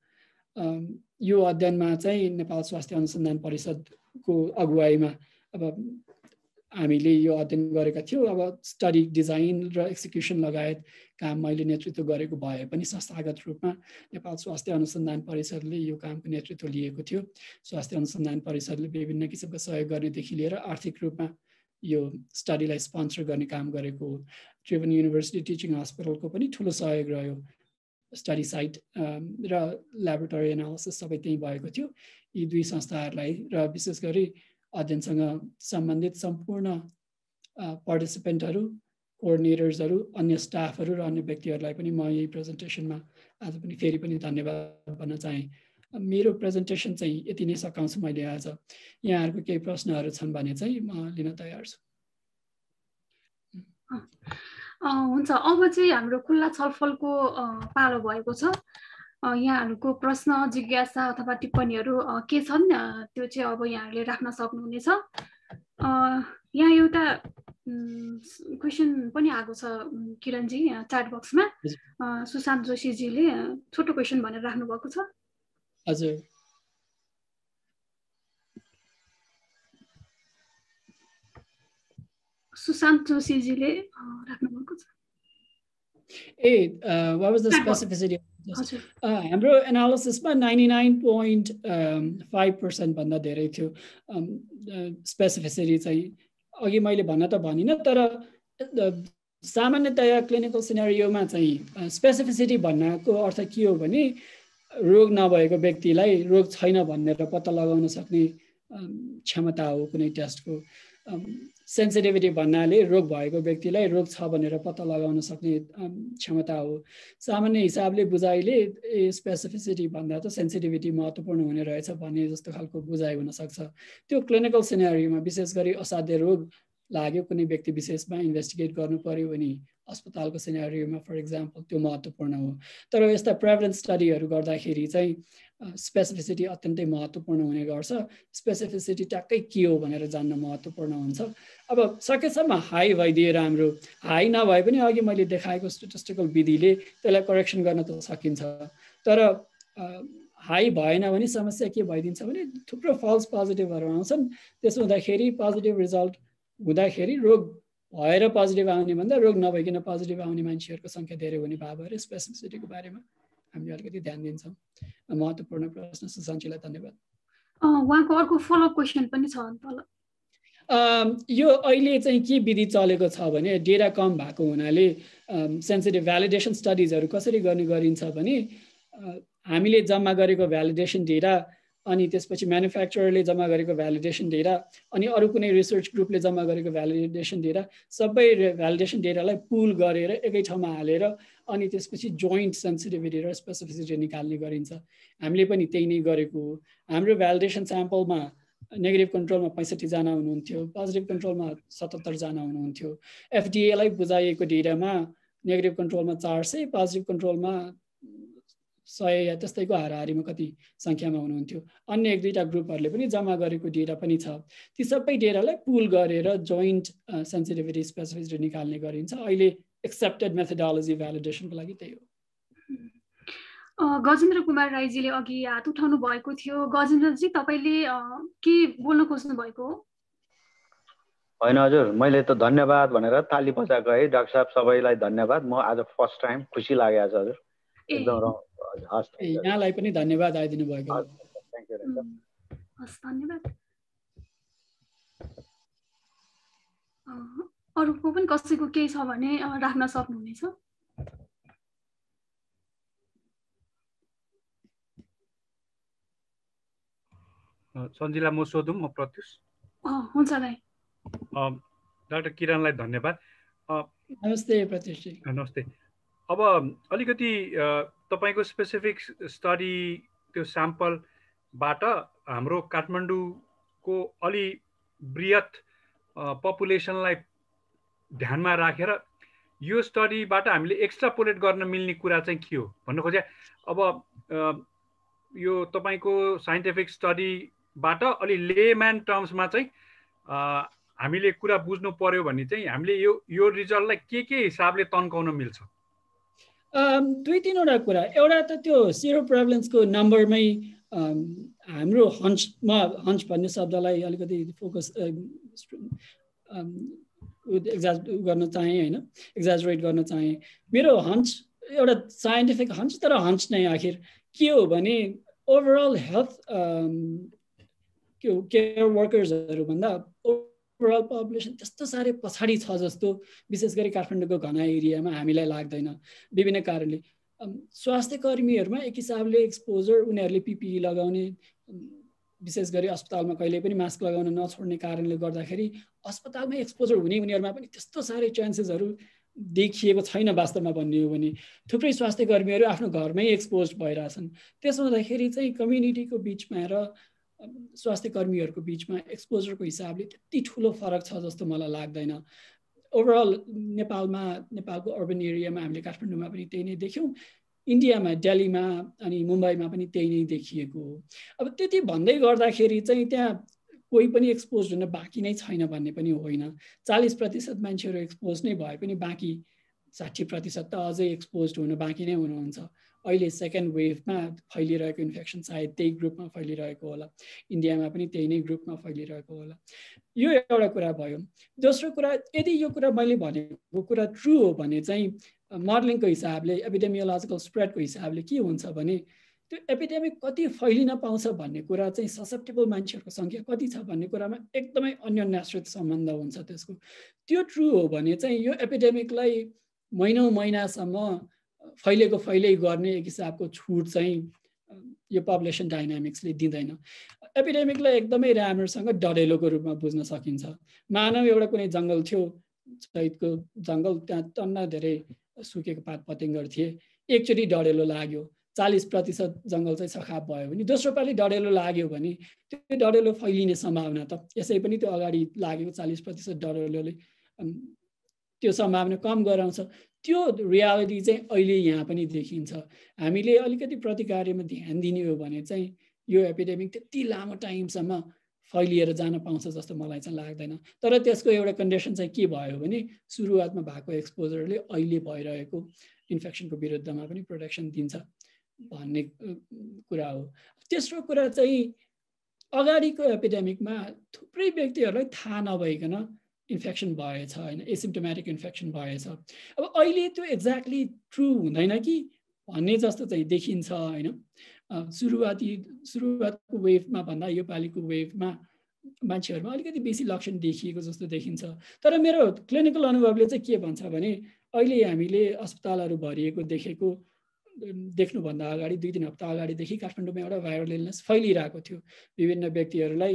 [SPEAKER 2] यो अध्ययनमा चाहिँ नेपाल स्वास्थ्य अनुसन्धान परिषदको अगुवाईमा अब हामीले यो अध्ययन गरेका थियौँ। अब स्टडी डिजाइन र एक्जिक्युसन लगायत काम मैले नेतृत्व गरेको भए पनि संस्थागत रूपमा नेपाल स्वास्थ्य अनुसन्धान परिषदले यो कामको नेतृत्व लिएको थियो। स्वास्थ्य अनुसन्धान परिषदले विभिन्न किसिमका सहयोग गर्नेदेखि लिएर आर्थिक रूपमा यो स्टडीलाई स्पोन्सर गर्ने काम गरेको हो। त्रिभुवन युनिभर्सिटी टिचिङ हस्पिटलको पनि ठुलो सहयोग रह्यो। स्टडी साइट र ल्याबोरेटरी एनालिसिस सबै त्यहीँ भएको थियो। यी दुई संस्थाहरूलाई र विशेष गरी अध्ययनसँग सम्बन्धित सम्पूर्ण पार्टिसिपेन्टहरू, कोअर्डिनेटर्सहरू, अन्य स्टाफहरू र अन्य व्यक्तिहरूलाई पनि म यही प्रेजेन्टेसनमा आज पनि फेरि पनि धन्यवाद भन्न चाहेँ। मेरो प्रेजेन्टेसन चाहिँ यति नै सकाउँछु मैले आज। यहाँहरूको केही प्रश्नहरू छन् भने चाहिँ म लिन तयार छु।
[SPEAKER 1] हुन्छ, अब चाहिँ हाम्रो खुल्ला छलफलको पालो भएको छ। यहाँहरूको प्रश्न, जिज्ञासा अथवा टिप्पणीहरू के छन् त्यो चाहिँ अब यहाँहरूले राख्न सक्नुहुनेछ। यहाँ एउटा क्वेसन पनि आएको छ किरणजी च्याट बक्समा। सुशान्त जोशीजीले छोटो क्वेसन भनेर राख्नु भएको छ।
[SPEAKER 2] हजुर,
[SPEAKER 1] सुशान्त जोशीजीले राख्नु भएको छ।
[SPEAKER 2] what was the specificity? हाम्रो एनालिसिसमा 99.5% भन्दा धेरै थियो स्पेसिफिसिटी चाहिँ। अघि मैले भन्न त भनिनँ, तर सामान्यतया क्लिनिकल सिनेरियोमा चाहिँ स्पेसिफिसिटी भन्नको अर्थ के हो भने रोग नभएको व्यक्तिलाई रोग छैन भनेर पत्ता लगाउन सक्ने क्षमता हो कुनै टेस्टको। सेन्सिटिभिटी भन्नाले रोग भएको व्यक्तिलाई रोग छ भनेर पत्ता लगाउन सक्ने क्षमता हो। सामान्य हिसाबले बुझाइले स्पेसिफिसिटी भन्दा त सेन्सिटिभिटी महत्त्वपूर्ण हुने रहेछ भन्ने जस्तो खालको बुझाइ हुनसक्छ। त्यो क्लिनिकल सिनेरियोमा विशेष गरी असाध्य रोग लाग्यो कुनै व्यक्ति विशेषमा इन्भेस्टिगेट गर्नु पर्यो भने अस्पतालको सिनेरियोमा फर इक्जाम्पल त्यो महत्त्वपूर्ण हो। तर यस्ता प्रेभलेन्स स्टडीहरू गर्दाखेरि चाहिँ स्पेसिफिसिटी अत्यन्तै महत्त्वपूर्ण हुने गर्छ। स्पेसिफिसिटी ट्याक्कै के हो भनेर जान्न महत्त्वपूर्ण हुन्छ। अब सकेसम्म हाई भइदिए राम्रो, हाई नभए पनि अघि मैले देखाएको स्टेटिस्टिकल विधिले त्यसलाई करेक्सन गर्न त सकिन्छ। तर हाई भएन भने समस्या के भइदिन्छ भने थुप्रो फल्स पोजिटिभहरू आउँछन्। त्यसो हुँदाखेरि पोजिटिभ रिजल्ट हुँदाखेरि रोग भएर पोजिटिभ आउने भन्दा रोग नभइकन पोजिटिभ आउने मान्छेहरूको सङ्ख्या धेरै हुने भए भएर स्पेसिफिसिटीको बारेमा हामीले अलिकति ध्यान दिन्छौँ। महत्त्वपूर्ण प्रश्न सुशान्तजीलाई धन्यवाद।
[SPEAKER 1] उहाँको अर्को फलोअप क्वेसन पनि छ तल।
[SPEAKER 2] यो अहिले चाहिँ के विधि चलेको छ भने डेटा कम भएको हुनाले सेन्सिटिभ भ्यालिडेसन स्टडिजहरू कसरी गर्ने गरिन्छ भने हामीले जम्मा गरेको भ्यालिडेसन डेटा अनि त्यसपछि म्यानुफ्याक्चररले जम्मा गरेको भ्यालिडेसन डेटा अनि अरू कुनै रिसर्च ग्रुपले जम्मा गरेको भ्यालिडेसन डेटा सबै भ्यालिडेसन डेटालाई पुल गरेर एकै ठाउँमा हालेर अनि त्यसपछि जोइन्ट सेन्सिटिभिटी र स्पेसिफिसिटी निकाल्ने गरिन्छ। हामीले पनि त्यही नै गरेको हो। हाम्रो भ्यालिडेसन स्याम्पलमा नेगेटिभ कन्ट्रोलमा 65 जना हुनुहुन्थ्यो, पोजिटिभ कन्ट्रोलमा 77 जना हुनुहुन्थ्यो। एफडिएलाई बुझाइएको डेटामा नेगेटिभ कन्ट्रोलमा 400, पोजिटिभ कन्ट्रोलमा 100 या त्यस्तैको हाराहारीमा कति सङ्ख्यामा हुनुहुन्थ्यो। अन्य एक दुईवटा ग्रुपहरूले पनि जम्मा गरेको डेटा पनि छ। ती सबै डेटालाई पुल गरेर जोइन्ट सेन्सिटिभिटी स्पेसिफिसिटी निकाल्ने गरिन्छ। अहिले एक्सेप्टेड मेथोडोलोजी भ्यालिडेसनको लागि त्यही हो।
[SPEAKER 1] गजेन्द्र कुमार राईजीले अघि हात उठाउनु भएको थियो। गजेन्द्रजी तपाईँले के बोल्न खोज्नु भएको हो?
[SPEAKER 3] होइन हजुर, मैले त धन्यवाद भनेर ताली बजाएको है। डाक्टर साहब सबैलाई धन्यवाद। म आज फर्स्ट टाइम खुसी लागेको छ हजुर, एकदम हस्।
[SPEAKER 2] यहाँलाई पनि धन्यवाद आइदिनु भएको।
[SPEAKER 3] Thank you.
[SPEAKER 1] हस्, धन्यवाद। अरूको पनि कसैको केही छ भने राख्न सक्नुहुनेछ।
[SPEAKER 4] सञ्जिला म सोधौँ? म प्रत्युष।
[SPEAKER 1] हुन्छ दाइ।
[SPEAKER 4] डाक्टर किरणलाई धन्यवाद।
[SPEAKER 2] नमस्ते प्रत्युषजी।
[SPEAKER 4] नमस्ते। अब अलिकति तपाईँको स्पेसिफिक स्टडी त्यो स्याम्पलबाट हाम्रो काठमाडौँको अलि बृहत पपुलेसनलाई ध्यानमा राखेर यो स्टडीबाट हामीले एक्स्ट्रापोलेट गर्न मिल्ने कुरा चाहिँ के हो भन्नु खोजे। अब यो तपाईँको साइन्टिफिक स्टडीबाट अलि लेम्यान टर्म्समा चाहिँ हामीले कुरा बुझ्नु पर्यो भने चाहिँ हामीले यो रिजल्टलाई के हिसाबले तन्काउन मिल्छ?
[SPEAKER 2] दुई तीनवटा कुरा। एउटा त त्यो सेरो प्रेभलेन्सको नम्बरमै हाम्रो हन्च भन्ने शब्दलाई अलिकति फोकस गर्न चाहेँ होइन, एक्जाजरेट गर्न चाहेँ। मेरो हन्च एउटा साइन्टिफिक हन्च, तर हन्च नै आखिर के हो भने ओभरअल हेल्थ केयर वर्कर्सहरूभन्दा ओभरअल पपुलेसन त्यस्तो साह्रै पछाडि छ जस्तो विशेष गरी काठमाडौँको घना एरियामा हामीलाई लाग्दैन विभिन्न कारणले। स्वास्थ्य कर्मीहरूमा एक हिसाबले एक्सपोजर, उनीहरूले पिपिई लगाउने, विशेष गरी अस्पतालमा कहिले पनि मास्क लगाउन नछोड्ने कारणले गर्दाखेरि अस्पतालमै एक्सपोजर हुने उनीहरूमा पनि त्यस्तो साह्रै चान्सेसहरू देखिएको छैन वास्तवमा भन्ने हो भने। थुप्रै स्वास्थ्य कर्मीहरू आफ्नो घरमै एक्सपोज भइरहेछन्। त्यसो हुँदाखेरि चाहिँ कम्युनिटीको बिचमा र स्वास्थ्य कर्मीहरूको बिचमा एक्सपोजरको हिसाबले त्यति ठुलो फरक छ जस्तो मलाई लाग्दैन। ओभरअल नेपालको अर्बन एरियामा हामीले काठमाडौँमा पनि त्यही नै देख्यौँ, इन्डियामा दिल्लीमा अनि मुम्बईमा पनि त्यही नै देखिएको हो। अब त्यति भन्दै गर्दाखेरि चाहिँ त्यहाँ कोही पनि एक्सपोज हुन बाँकी नै छैन भन्ने पनि होइन। 40% मान्छेहरू एक्सपोज नै भए पनि बाँकी 60% त अझै एक्सपोज हुन बाँकी नै हुनुहुन्छ। अहिले सेकेन्ड वेभमा फैलिरहेको इन्फेक्सन सायद त्यही ग्रुपमा फैलिरहेको होला, इन्डियामा पनि त्यही नै ग्रुपमा फैलिरहेको होला। यो एउटा कुरा भयो। दोस्रो कुरा, यदि यो कुरा मैले भनेको कुरा ट्रु हो भने चाहिँ मोडलिङको हिसाबले, एपिडेमियोलोजिकल स्प्रेडको हिसाबले के हुन्छ भने त्यो एपिडेमिक कति फैलिन पाउँछ भन्ने कुरा चाहिँ ससेप्टेबल मान्छेहरूको सङ्ख्या कति छ भन्ने कुरामा एकदमै अन्योन्याश्रित सम्बन्ध हुन्छ त्यसको। त्यो ट्रु हो भने चाहिँ यो एपिडेमिकलाई महिनासम्म फैलै गर्ने एक हिसाबको छुट चाहिँ यो पपुलेसन डाइनामिक्सले दिँदैन। एपिडेमिकलाई एकदमै राम्रोसँग डढेलोको रूपमा बुझ्न सकिन्छ। मानव एउटा कुनै जङ्गल थियो, चैतको जङ्गल, त्यहाँ टन्न धेरै सुकेको पात पतिङ्गर थिए। एकचोटि डढेलो लाग्यो, 40% जङ्गल चाहिँ सखाप भयो भने दोस्रो पालि डढेलो लाग्यो भने त्यो डढेलो फैलिने सम्भावना त यसै पनि त्यो अगाडि लागेको 40% डढेलोले त्यो सम्भावना कम गराउँछ। त्यो रियालिटी चाहिँ अहिले यहाँ पनि देखिन्छ। हामीले अलिकति प्रतिकार्यमा ध्यान दिने हो भने चाहिँ यो एपिडेमिक त्यति लामो टाइमसम्म फैलिएर जान पाउँछ जस्तो मलाई चाहिँ लाग्दैन। तर त्यसको एउटा कन्डिसन चाहिँ के भयो भने सुरुवातमा भएको एक्सपोजरले अहिले भइरहेको इन्फेक्सनको विरुद्धमा पनि प्रोटेक्सन दिन्छ भन्ने कुरा हो। तेस्रो कुरा चाहिँ अगाडिको एपिडेमिकमा थुप्रै व्यक्तिहरूलाई थाहा नभइकन इन्फेक्सन भएछ होइन, एसिम्टोमेटिक इन्फेक्सन भएछ। अब अहिले त्यो एक्ज्याक्टली ट्रु हुँदैन कि भन्ने जस्तो चाहिँ देखिन्छ होइन। सुरुवातको वेभमा भन्दा यो पालिको वेभमा मान्छेहरूमा अलिकति बेसी लक्षण देखिएको जस्तो देखिन्छ। तर मेरो क्लिनिकल अनुभवले चाहिँ के भन्छ भने अहिले हामीले अस्पतालहरू भरिएको देख्नुभन्दा अगाडि 2-3 हप्ता अगाडिदेखि काठमाडौँमा एउटा भाइरल इलनेस फैलिरहेको थियो। विभिन्न व्यक्तिहरूलाई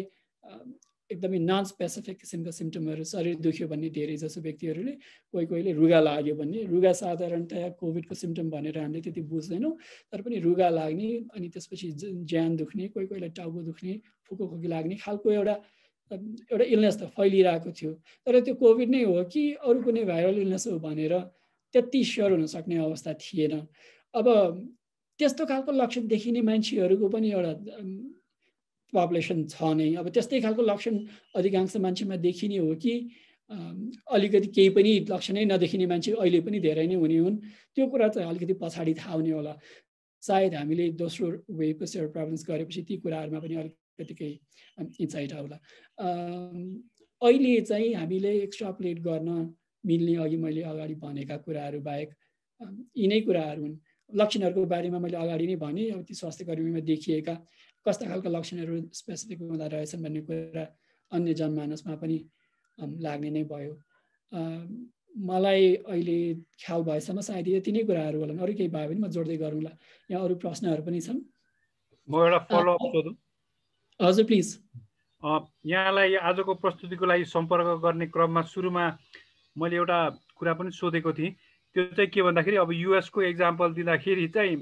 [SPEAKER 2] एकदमै नन स्पेसिफिक किसिमका सिम्टमहरू, शरीर दुख्यो भन्ने धेरै जसो व्यक्तिहरूले, कोहीले रुगा लाग्यो भन्ने। रुगा साधारणतया कोभिडको सिम्टम भनेर हामीले त्यति बुझ्दैनौँ, तर पनि रुगा लाग्ने अनि त्यसपछि ज्यान दुख्ने, कोहीलाई टाउको दुख्ने, फुकोखोकी लाग्ने खालको एउटा इलनेस त फैलिरहेको थियो। तर त्यो कोभिड नै हो कि अरू कुनै भाइरल इलनेस हो भनेर त्यति स्योर हुन सक्ने अवस्था थिएन। अब त्यस्तो खालको लक्षण देखिने मान्छेहरूको पनि एउटा पपुलेसन छ नै। अब त्यस्तै खालको लक्षण अधिकांश मान्छेमा देखिने हो कि अलिकति केही पनि लक्षणै नदेखिने मान्छे अहिले पनि धेरै नै हुने हुन्, त्यो कुरा चाहिँ अलिकति पछाडि थाहा हुने होला। सायद हामीले दोस्रो वेभको सेयर प्रेभलेन्स गरेपछि ती कुराहरूमा पनि अलिकति केही इन्साइट आउला। अहिले चाहिँ हामीले एक्स्ट्रापुलेट गर्न मिल्ने अघि मैले अगाडि भनेका कुराहरू बाहेक यिनै कुराहरू हुन्। लक्षणहरूको बारेमा मैले अगाडि नै भने, अब ती स्वास्थ्य कर्मीमा देखिएका कस्ता खालका लक्षणहरू स्पेसिफिक हुँदा रहेछन् भन्ने कुरा अन्य जनमानसमा पनि लाग्ने नै भयो। मलाई अहिले ख्याल भएसम्म सायद यति नै कुराहरू होलान्। अरू केही भयो भने म जोड्दै गरौँला। यहाँ अरू प्रश्नहरू पनि छन्।
[SPEAKER 4] म एउटा फलोअप सोधौँ?
[SPEAKER 2] हजुर प्लिज।
[SPEAKER 4] यहाँलाई आजको प्रस्तुतिको लागि सम्पर्क गर्ने क्रममा सुरुमा मैले एउटा कुरा पनि सोधेको थिएँ। त्यो चाहिँ के भन्दाखेरि अब युएसको एक्जाम्पल दिँदाखेरि चाहिँ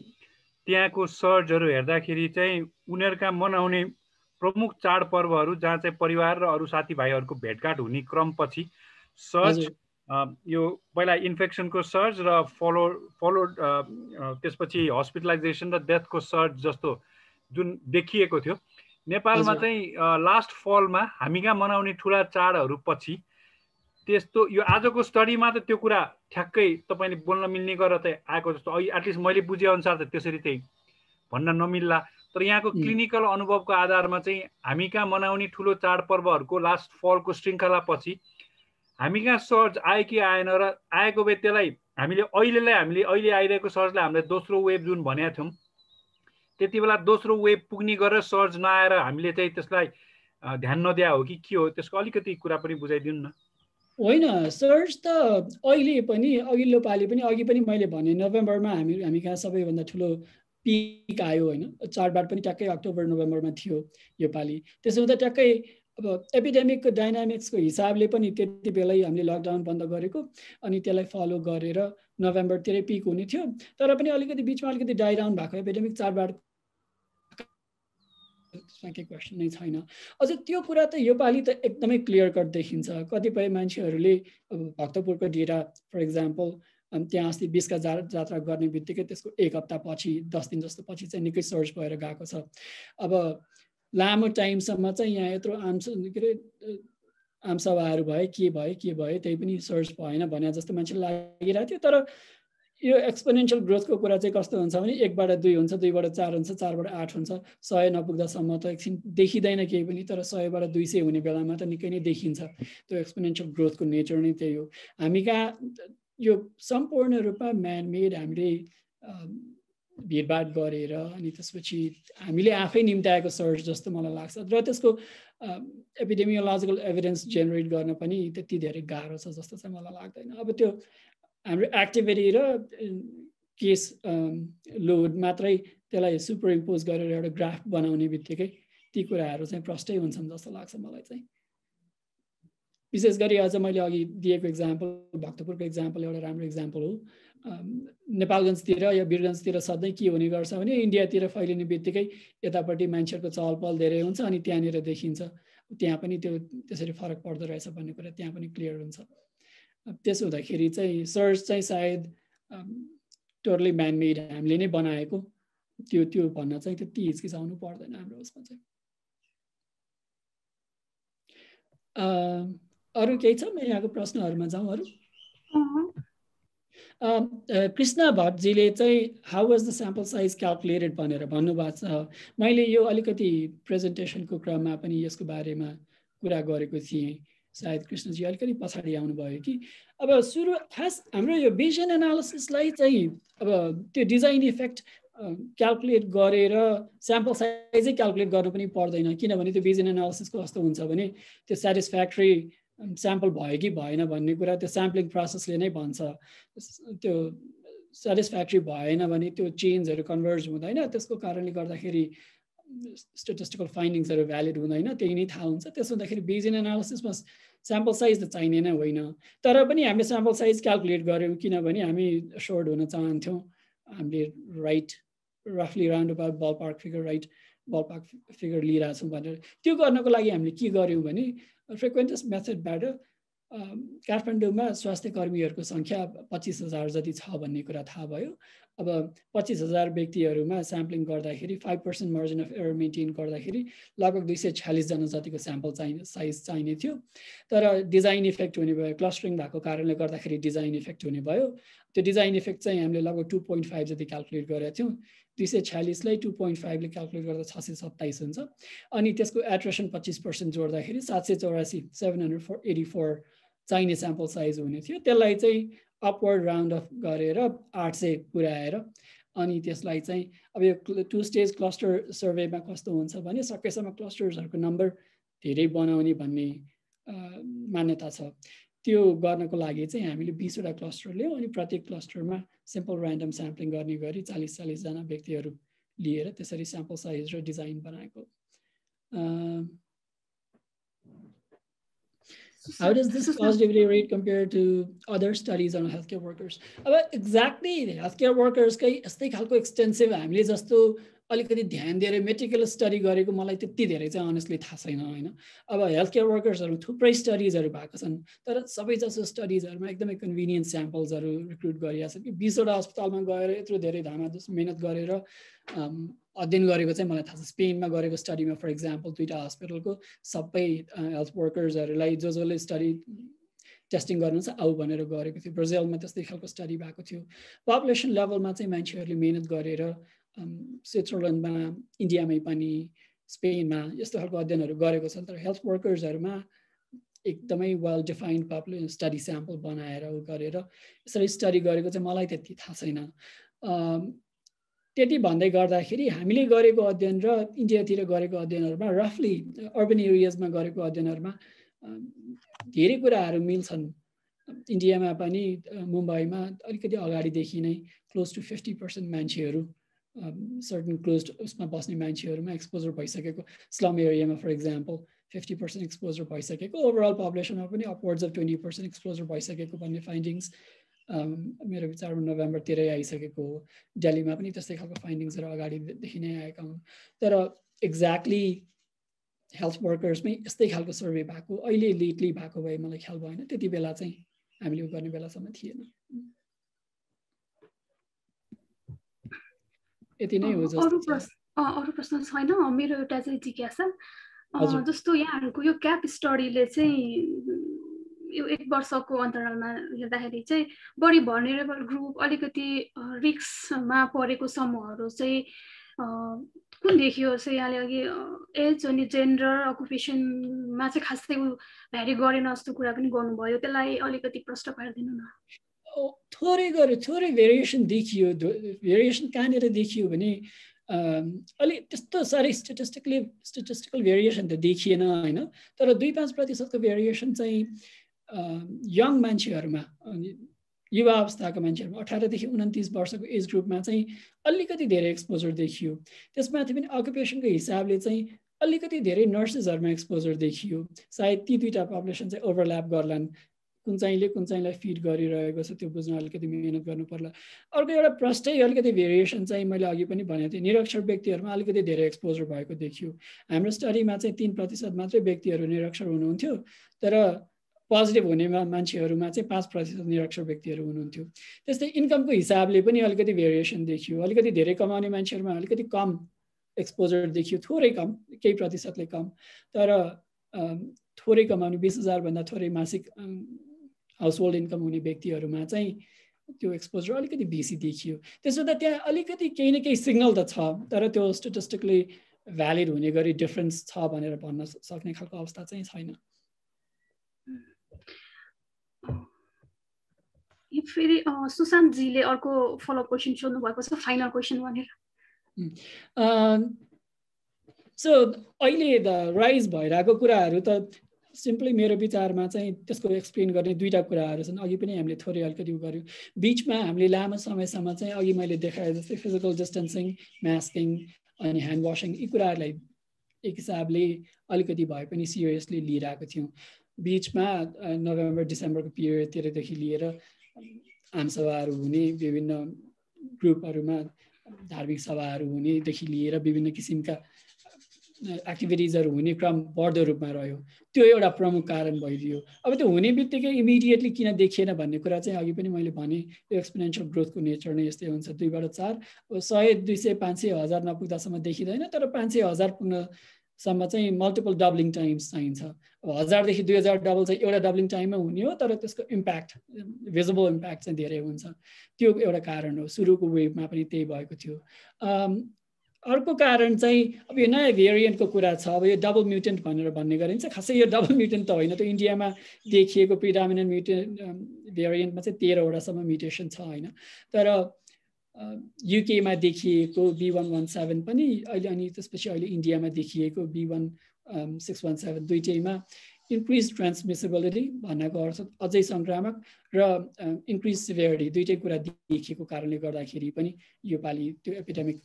[SPEAKER 4] त्यहाँको सर्जहरू हेर्दाखेरि चाहिँ उनीहरूका मनाउने प्रमुख चाडपर्वहरू जहाँ चाहिँ परिवार र अरू साथीभाइहरूको भेटघाट हुने क्रमपछि सर्ज, यो पहिला इन्फेक्सनको सर्ज र फलो त्यसपछि हस्पिटलाइजेसन र डेथको सर्ज जस्तो जुन देखिएको थियो, नेपालमा चाहिँ लास्ट फलमा हामी कहाँ मनाउने ठुला चाडहरू पछि त्यस्तो यो आजको स्टडीमा त त्यो कुरा ठ्याक्कै तपाईँले बोल्न मिल्ने गरेर चाहिँ आएको जस्तो एटलिस्ट मैले बुझेअनुसार त त्यसरी चाहिँ भन्न नमिल्ला। तर यहाँको क्लिनिकल अनुभवको आधारमा चाहिँ हामी कहाँ मनाउने ठुलो चाडपर्वहरूको लास्ट फलको श्रृङ्खला पछि हामी कहाँ सर्ज आयो कि आएन, र आएको भए त्यसलाई हामीले अहिले आइरहेको सर्जलाई हामीले दोस्रो वेभ जुन भनेका थियौँ त्यति बेला दोस्रो वेभ पुग्ने गरेर सर्ज नआएर हामीले चाहिँ त्यसलाई ध्यान नदिया हो कि के हो, त्यसको अलिकति कुरा पनि बुझाइदिनु न।
[SPEAKER 2] होइन, सर्ज त अहिले पनि अघिल्लो पालि पनि अघि पनि मैले भने नोभेम्बरमा हामी कहाँ सबैभन्दा ठुलो पिक आयो होइन। चाडबाड पनि ट्याक्कै अक्टोबर नोभेम्बरमा थियो यो पालि। त्यसो हुँदा ट्याक्कै अब एपिडेमिकको डाइनामिक्सको हिसाबले पनि त्यति बेलै हामीले लकडाउन बन्द गरेको अनि त्यसलाई फलो गरेर नोभेम्बरतिरै पिक हुने थियो। तर पनि अलिकति बिचमा अलिकति डाइडाउन भएको एपिडेमिक चाडबाड केही क्वेसन नै छैन। अझ त्यो कुरा त योपालि त एकदमै क्लियर कट देखिन्छ। कतिपय मान्छेहरूले अब भक्तपुरको डेटा फर इक्जाम्पल त्यहाँ अस्ति 20 जात्रा गर्ने बित्तिकै त्यसको 1 हप्ता पछि 10 दिन जस्तो पछि चाहिँ निकै सर्च भएर गएको छ। अब लामो टाइमसम्म चाहिँ यहाँ यत्रो आमसभाहरू भए के भयो त्यही पनि सर्च भएन भने जस्तो मान्छेलाई लागिरहेको थियो। तर यो एक्सपोनेन्शियल ग्रोथको कुरा चाहिँ कस्तो हुन्छ भने 1 बाट 2 हुन्छ, 2 बाट 4 हुन्छ, 4 बाट 8 हुन्छ, 100 नपुग्दासम्म त एकछिन देखिँदैन केही पनि। तर 100 बाट 200 हुने बेलामा त निकै नै देखिन्छ। त्यो एक्सपोनेन्शियल ग्रोथको नेचर नै त्यही हो। हामी कहाँ यो सम्पूर्ण रूपमा म्यानमेड हामीले भिडभाड गरेर अनि त्यसपछि हामीले आफै निम्त्याएको सर्च जस्तो मलाई लाग्छ। र त्यसको एपिडेमियोलोजिकल एभिडेन्स जेनेरेट गर्न पनि त्यति धेरै गाह्रो छ जस्तो चाहिँ मलाई लाग्दैन। अब त्यो हाम्रो एक्टिभिटी र केस लोड मात्रै त्यसलाई सुपर इम्पोज गरेर एउटा ग्राफ बनाउने बित्तिकै ती कुराहरू चाहिँ प्रष्टै हुन्छन् जस्तो लाग्छ मलाई चाहिँ। विशेष गरी अझ मैले अघि दिएको इक्जाम्पल भक्तपुरको इक्जाम्पल एउटा राम्रो इक्जाम्पल हो। नेपालगञ्जतिर या वीरगञ्जतिर सधैँ के हुने गर्छ भने इन्डियातिर फैलिने बित्तिकै यतापट्टि मान्छेहरूको चहलपहल धेरै हुन्छ अनि त्यहाँनिर देखिन्छ। त्यहाँ पनि त्यो त्यसरी फरक पर्दो रहेछ भन्ने कुरा त्यहाँ पनि क्लियर हुन्छ। त्यसो हुँदाखेरि चाहिँ सर्च चाहिँ सायद टोटली म्यानमेड हामीले नै बनाएको त्यो भन्न चाहिँ त्यति हिचकिचाउनु पर्दैन हाम्रो उसमा चाहिँ। अरू केही छ? म यहाँको प्रश्नहरूमा जाउँ। अरू कृष्ण भट्टजीले चाहिँ how was the sample size calculated भनेर भन्नुभएको छ। मैले यो अलिकति प्रेजेन्टेसनको क्रममा पनि यसको बारेमा कुरा गरेको थिएँ। सायद कृष्णजी अलिकति पछाडि आउनुभयो कि। अब सुरु खास हाम्रो यो बेसियन एनालिसिसलाई चाहिँ अब त्यो डिजाइन इफेक्ट क्याल्कुलेट गरेर स्याम्पल साइजै क्याल्कुलेट गर्नु पनि पर्दैन, किनभने त्यो बेजियन एनालिसिसको कस्तो हुन्छ भने त्यो सेटिस्फ्याक्ट्री स्याम्पल भयो कि भएन भन्ने कुरा त्यो स्याम्पलिङ प्रोसेसले नै भन्छ। त्यो सेटिस्फ्याक्ट्री भएन भने त्यो चेन्जहरू कन्भर्ज हुँदैन, त्यसको कारणले गर्दाखेरि स्ट्याटिस्टिकल फाइन्डिङ्सहरू भ्यालिड हुँदैन, त्यही नै थाहा हुन्छ। त्यसो हुँदाखेरि बेजियन एनालिसिसमा स्याम्पल साइज त चाहिने नै होइन, तर पनि हामीले स्याम्पल साइज क्याल्कुलेट गऱ्यौँ किनभने हामी एस्योर्ड हुन चाहन्थ्यौँ हामीले राइट रफली round about ballpark figure लिइरहेछौँ भनेर। त्यो गर्नको लागि हामीले के गर्यौँ भने फ्रिक्वेन्टेस्ट मेथडबाट काठमाडौँमा स्वास्थ्य कर्मीहरूको सङ्ख्या 25,000 जति छ भन्ने कुरा थाहा भयो। अब 25,000 व्यक्तिहरूमा स्याम्पलिङ गर्दाखेरि 5% मार्जिन अफ एरर मेन्टेन गर्दाखेरि लगभग 246 जना जतिको स्याम्पल साइज चाहिने थियो। तर डिजाइन इफेक्ट हुने भयो, क्लस्टरिङ भएको कारणले गर्दाखेरि डिजाइन इफेक्ट हुने भयो। त्यो डिजाइन इफेक्ट चाहिँ हामीले लगभग 2.5 जति क्याल्कुलेट गरेका थियौँ। 246 लाई 2.5 ले क्याल्कुलेट गर्दा 627 हुन्छ। अनि त्यसको एट्रेसन 25% जोड्दाखेरि 784 784 चाहिने स्याम्पल साइज हुने थियो। त्यसलाई चाहिँ अपवर्ड राउन्ड अफ गरेर 800 पुर्याएर अनि त्यसलाई चाहिँ अब यो 2 स्टेज क्लस्टर सर्वेमा कस्तो हुन्छ भने सकेसम्म क्लस्टर्सहरूको नम्बर धेरै बनाउने भन्ने मान्यता छ। त्यो गर्नको लागि चाहिँ हामीले 20 वटा क्लस्टर ल्यायौँ अनि प्रत्येक क्लस्टरमा सिम्पल ऱ्यान्डम स्याम्पलिङ गर्ने गरी 40-40 जना व्यक्तिहरू लिएर त्यसरी स्याम्पल साइज र डिजाइन बनाएको। How does this positivity rate compare to other studies on healthcare workers? अब एक्ज्याक्टली हेल्थकेयर वर्कर्सकै यस्तै खालको एक्सटेन्सिभ हामीले जस्तो अलिकति ध्यान दिएर मेटिकुलस स्टडी गरेको मलाई त्यति धेरै चाहिँ अनेस्टली थाहा छैन होइन। अब हेल्थकेयर वर्कर्सहरू थुप्रै स्टडिजहरू भएको छन्, तर सबैजसो स्टडिजहरूमा एकदमै कन्भिनियन्ट स्याम्पल्सहरू रिक्रुट गरिरहेको छ कि 20 वटा अस्पतालमा गएर यत्रो धेरै धामाधुस मेहनत गरेर अध्ययन गरेको चाहिँ मलाई थाहा छ। स्पेनमा गरेको स्टडीमा फर इक्जाम्पल 2टा हस्पिटलको सबै हेल्थ वर्कर्सहरूलाई जसले स्टडी टेस्टिङ गर्नु छ आऊ भनेर गरेको थियो। ब्राजिलमा त्यस्तै खालको स्टडी भएको थियो। पपुलेसन लेभलमा चाहिँ मान्छेहरूले मेहनत गरेर स्विट्जरल्यान्डमा, इन्डियामै पनि, स्पेनमा यस्तो खालको अध्ययनहरू गरेको छन्। तर हेल्थ वर्कर्सहरूमा एकदमै well defined population study sample बनाएर गरेर यसरी स्टडी गरेको चाहिँ मलाई त्यति थाहा छैन। त्यति भन्दै गर्दाखेरि हामीले गरेको अध्ययन र इन्डियातिर गरेको अध्ययनहरूमा रफली अर्बन एरियाजमा गरेको अध्ययनहरूमा धेरै कुराहरू मिल्छन्। इन्डियामा पनि मुम्बईमा अलिकति अगाडिदेखि नै क्लोज टु 50% मान्छेहरू सर्टन क्लोज्ड उसमा बस्ने मान्छेहरूमा एक्सपोजर भइसकेको, स्लम एरियामा फर इक्जाम्पल 50% एक्सपोजर भइसकेको, ओभरअल पपुलेसनमा पनि अपवर्ड्स अफ 20% एक्सपोजर भइसकेको भन्ने फाइन्डिङ्स मेरो विचारमा नोभेम्बरतिरै आइसकेको हो। दिल्लीमा पनि त्यस्तै खालको फाइन्डिङ्सहरू अगाडिदेखि नै आएका हुन्। तर एक्ज्याक्टली हेल्थ वर्कर्समै यस्तै खालको सर्वे भएको अहिले लेटली भएको भए मलाई ख्याल भएन, त्यति बेला चाहिँ हामीले यो गर्ने बेलासम्म थिएन। यति नै हो।
[SPEAKER 1] अरू प्रश्न छैन। मेरो एउटा चाहिँ जिज्ञासा जस्तो यहाँहरूको यो क्याप स्टडीले चाहिँ यो 1 वर्षको अन्तरालमा हेर्दाखेरि चाहिँ बढी भर्नेरेबल ग्रुप अलिकति रिस्कमा परेको समूहहरू चाहिँ कुन देखियो? चाहिँ यहाँले अघि एज अनि जेन्डर अकुपेसनमा चाहिँ खासै भ्यारी गरेन जस्तो कुरा पनि गर्नुभयो, त्यसलाई अलिकति प्रश्न पारिदिनु न।
[SPEAKER 2] थोरै भेरिएसन देखियो। भेरिएसन कहाँनिर देखियो भने अलिक त्यस्तो साह्रै स्टेटिस्टिकल भेरिएसन त देखिएन होइन। तर 2-5% भेरिएसन चाहिँ यङ मान्छेहरूमा, युवा अवस्थाको मान्छेहरूमा 18 देखि 29 वर्षको एज ग्रुपमा चाहिँ अलिकति धेरै एक्सपोजर देखियो। त्यसमाथि पनि अकुपेसनको हिसाबले चाहिँ अलिकति धेरै नर्सेसहरूमा एक्सपोजर देखियो। सायद ती 2टा पपुलेसन चाहिँ ओभरल्याप गर्लान्। कुन चाहिँलाई फिड गरिरहेको छ त्यो बुझ्न अलिकति मेहनत गर्नु पर्ला। अर्को एउटा प्रष्टै अलिकति भेरिएसन चाहिँ मैले अघि पनि भनेको थिएँ, निरक्षर व्यक्तिहरूमा अलिकति धेरै एक्सपोजर भएको देखियो। हाम्रो स्टडीमा चाहिँ 3% मात्रै व्यक्तिहरू निरक्षर हुनुहुन्थ्यो, तर पोजिटिभ हुने मान्छेहरूमा चाहिँ 5% निरक्षर व्यक्तिहरू हुनुहुन्थ्यो। त्यस्तै इन्कमको हिसाबले पनि अलिकति भेरिएसन देखियो। अलिकति धेरै कमाउने मान्छेहरूमा अलिकति कम एक्सपोजर देखियो, थोरै कम, केही प्रतिशतले कम। तर थोरै कमाउने 20,000 भन्दा थोरै मासिक हाउसहोल्ड इन्कम हुने व्यक्तिहरूमा चाहिँ त्यो एक्सपोजर अलिकति बेसी देखियो। त्यसो त त्यहाँ अलिकति केही न केही सिग्नल त छ, तर त्यो स्टेटिस्टिकली भ्यालिड हुने गरी डिफरेन्स छ भनेर भन्न सक्ने खालको अवस्था चाहिँ छैन।
[SPEAKER 1] फेरि सुशान्तजीले अर्को फलोअप क्वेसन सोध्नु भएको छ, फाइनल क्वेसन भनेर।
[SPEAKER 2] सो अहिले द राइज भइरहेको कुराहरू त सिम्पली मेरो विचारमा चाहिँ त्यसको एक्सप्लेन गर्ने दुईवटा कुराहरू छन्। अघि पनि हामीले थोरै अलिकति गऱ्यौँ। बिचमा हामीले लामो समयसम्म चाहिँ अघि मैले देखाए जस्तै फिजिकल डिस्टेन्सिङ, मास्किङ अनि ह्यान्ड वासिङ यी कुराहरूलाई एक हिसाबले अलिकति भए पनि सिरियसली लिइरहेको थियौँ। बिचमा नोभेम्बर डिसेम्बरको पिरियडतिरदेखि लिएर आमसभाहरू हुने, विभिन्न ग्रुपहरूमा धार्मिक सभाहरू हुनेदेखि लिएर विभिन्न किसिमका एक्टिभिटिजहरू हुने क्रम बढ्दो रूपमा रह्यो। त्यो एउटा प्रमुख कारण भइदियो। अब त्यो हुने बित्तिकै इमिडिएटली किन देखिएन भन्ने कुरा चाहिँ अघि पनि मैले भने यो एक्सपोनेन्सियल ग्रोथको नेचर नै यस्तै हुन्छ। 2 बाट 4 100 200 500 1000 नपुग्दासम्म देखिँदैन, तर 500 1000 पुग्नसम्म चाहिँ मल्टिपल डबलिङ टाइम्स चाहिन्छ। अब 1000 देखि 2000 डबल चाहिँ एउटा डबलिङ टाइममा हुने हो, तर त्यसको इम्प्याक्ट भिजिबल इम्प्याक्ट चाहिँ धेरै हुन्छ। त्यो एउटा कारण हो। सुरुको वेभमा पनि त्यही भएको थियो। अर्को कारण चाहिँ अब यो नयाँ भेरिएन्टको कुरा छ। अब यो डबल म्युटेन्ट भनेर भन्ने गरिन्छ। खासै यो डबल म्युटेन्ट त होइन, त्यो इन्डियामा देखिएको प्रिडामिनेन्ट भेरिएन्टमा चाहिँ 13 वटासम्म म्युटेसन छ होइन। तर युकेमा देखिएको B117 पनि अहिले, अनि त्यसपछि अहिले इन्डियामा देखिएको B1617 दुईटैमा इन्क्रिज ट्रान्समिसिबिलिटी भन्नको अर्थ अझै सङ्क्रामक र इन्क्रिज सिभियरिटी दुईटै कुरा देखिएको कारणले गर्दाखेरि पनि योपालि त्यो एपिडेमिक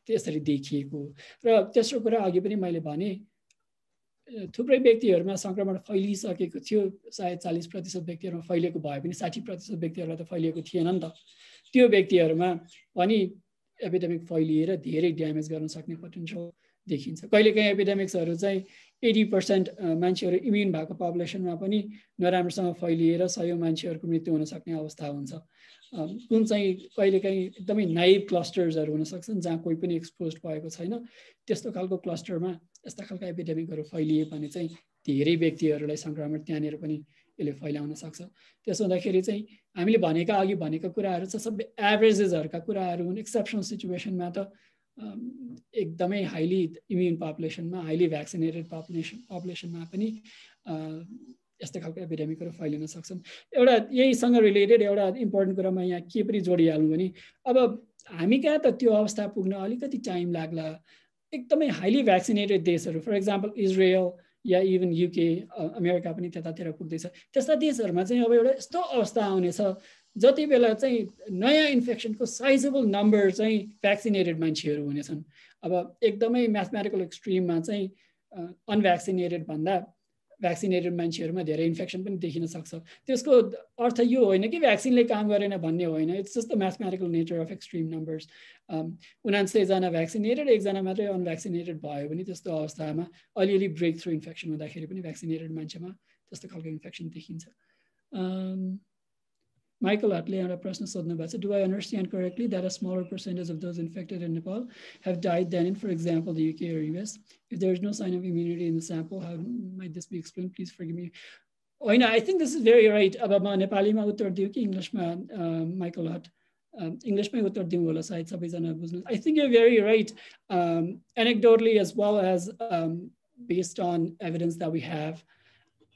[SPEAKER 2] त्यसरी देखिएको। र तेस्रो कुरा अघि पनि मैले भने थुप्रै व्यक्तिहरूमा सङ्क्रमण फैलिसकेको थियो। सायद 40% व्यक्तिहरूमा फैलिएको भए पनि 60% व्यक्तिहरूलाई त फैलिएको थिएन नि त। त्यो व्यक्तिहरूमा पनि एपिडेमिक फैलिएर धेरै ड्यामेज गर्न सक्ने पोटेन्सियल देखिन्छ। कहिलेकाहीँ एपिडेमिक्सहरू चाहिँ 80% मान्छेहरू इम्युन भएको पपुलेसनमा पनि नराम्रोसँग फैलिएर 100 मान्छेहरूको मृत्यु हुन सक्ने अवस्था हुन्छ। कुन चाहिँ कहिलेकाहीँ एकदमै नाइभ क्लस्टर्सहरू हुन सक्छन् जहाँ कोही पनि एक्सपोज भएको छैन। त्यस्तो खालको क्लस्टरमा यस्ता खालका एपिडेमिकहरू फैलिए भने चाहिँ धेरै व्यक्तिहरूलाई सङ्क्रमण त्यहाँनिर पनि यसले फैलाउन सक्छ। त्यसो हुँदाखेरि चाहिँ हामीले अघि भनेका कुराहरू चाहिँ सबै एभरेजेसहरूका कुराहरू हुन्। एक्सेप्सनल सिचुएसनमा त एकदमै हाइली इम्युन पपुलेसनमा, हाइली भ्याक्सिनेटेड पपुलेसनमा पनि यस्तो खालको एपिडेमिकहरू फैलिन सक्छन्। एउटा यहीसँग रिलेटेड एउटा इम्पोर्टेन्ट कुरा म यहाँ के पनि जोडिहालौँ भने अब हामी कहाँ त त्यो अवस्था पुग्न अलिकति टाइम लाग्ला। एकदमै हाइली भ्याक्सिनेटेड देशहरू, फर इक्जाम्पल इजरायल या इभन युके, अमेरिका पनि त्यतातिर पुग्दैछ। त्यस्ता देशहरूमा चाहिँ अब एउटा यस्तो अवस्था आउनेछ जति बेला चाहिँ नयाँ इन्फेक्सनको साइजेबल नम्बर चाहिँ भ्याक्सिनेटेड मान्छेहरू हुनेछन्। अब एकदमै म्याथमेटिकल एक्सट्रिममा चाहिँ अनभ्याक्सिनेटेड भन्दा भ्याक्सिनेटेड मान्छेहरूमा धेरै इन्फेक्सन पनि देखिन सक्छ। त्यसको अर्थ यो होइन कि भ्याक्सिनले काम गरेन भन्ने होइन। It's just the mathematical nature of extreme numbers. 69 जना भ्याक्सिनेटेड, 1 जना मात्रै अनभ्याक्सिनेटेड भयो भने त्यस्तो अवस्थामा अलिअलि ब्रेक थ्रु इन्फेक्सन हुँदाखेरि पनि भ्याक्सिनेटेड मान्छेमा त्यस्तो खालको इन्फेक्सन देखिन्छ। Michael Utley एउटा प्रश्न सोध्नु भएको छ। Do I understand correctly that a smaller percentage of those infected in Nepal have died than in, for example, the UK or US? If there is no sign of immunity in the sample, how might this be explained? Please forgive me. I think this is very right. अब म नेपालीमा उत्तर दिउँ कि इङ्ग्लिसमा Michael hot? इङ्ग्लिसमै उत्तर दिउँ होला सायद सबैजना बुझ्नु। I think you're very right. Anecdotally as well as based on evidence that we have,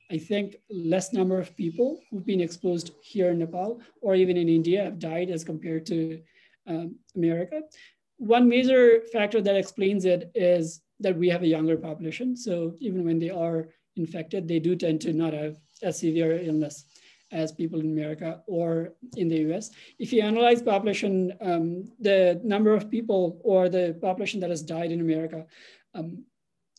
[SPEAKER 2] I think less number of people who've been exposed here in Nepal or even in India have died as compared to America. One major factor that explains it is that we have a younger population. So even when they are infected, they do tend to not have as severe illness as people in America or in the US. If you analyze population, the number of people or the population that has died in America,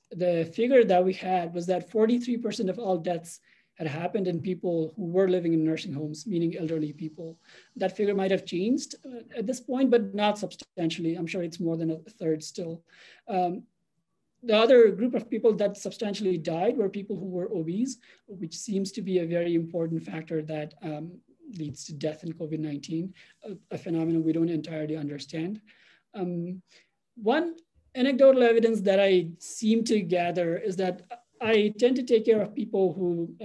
[SPEAKER 2] the figure that we had was that 43% of all deaths had happened in people who were living in nursing homes, meaning elderly people. That figure might have changed at this point, but not substantially. I'm sure it's more than a third still. The other group of people that substantially died were people who were obese, which seems to be a very important factor that leads to death in COVID-19, a phenomenon we don't entirely understand. One anecdotal evidence that I seem to gather is that I tend to take care of people who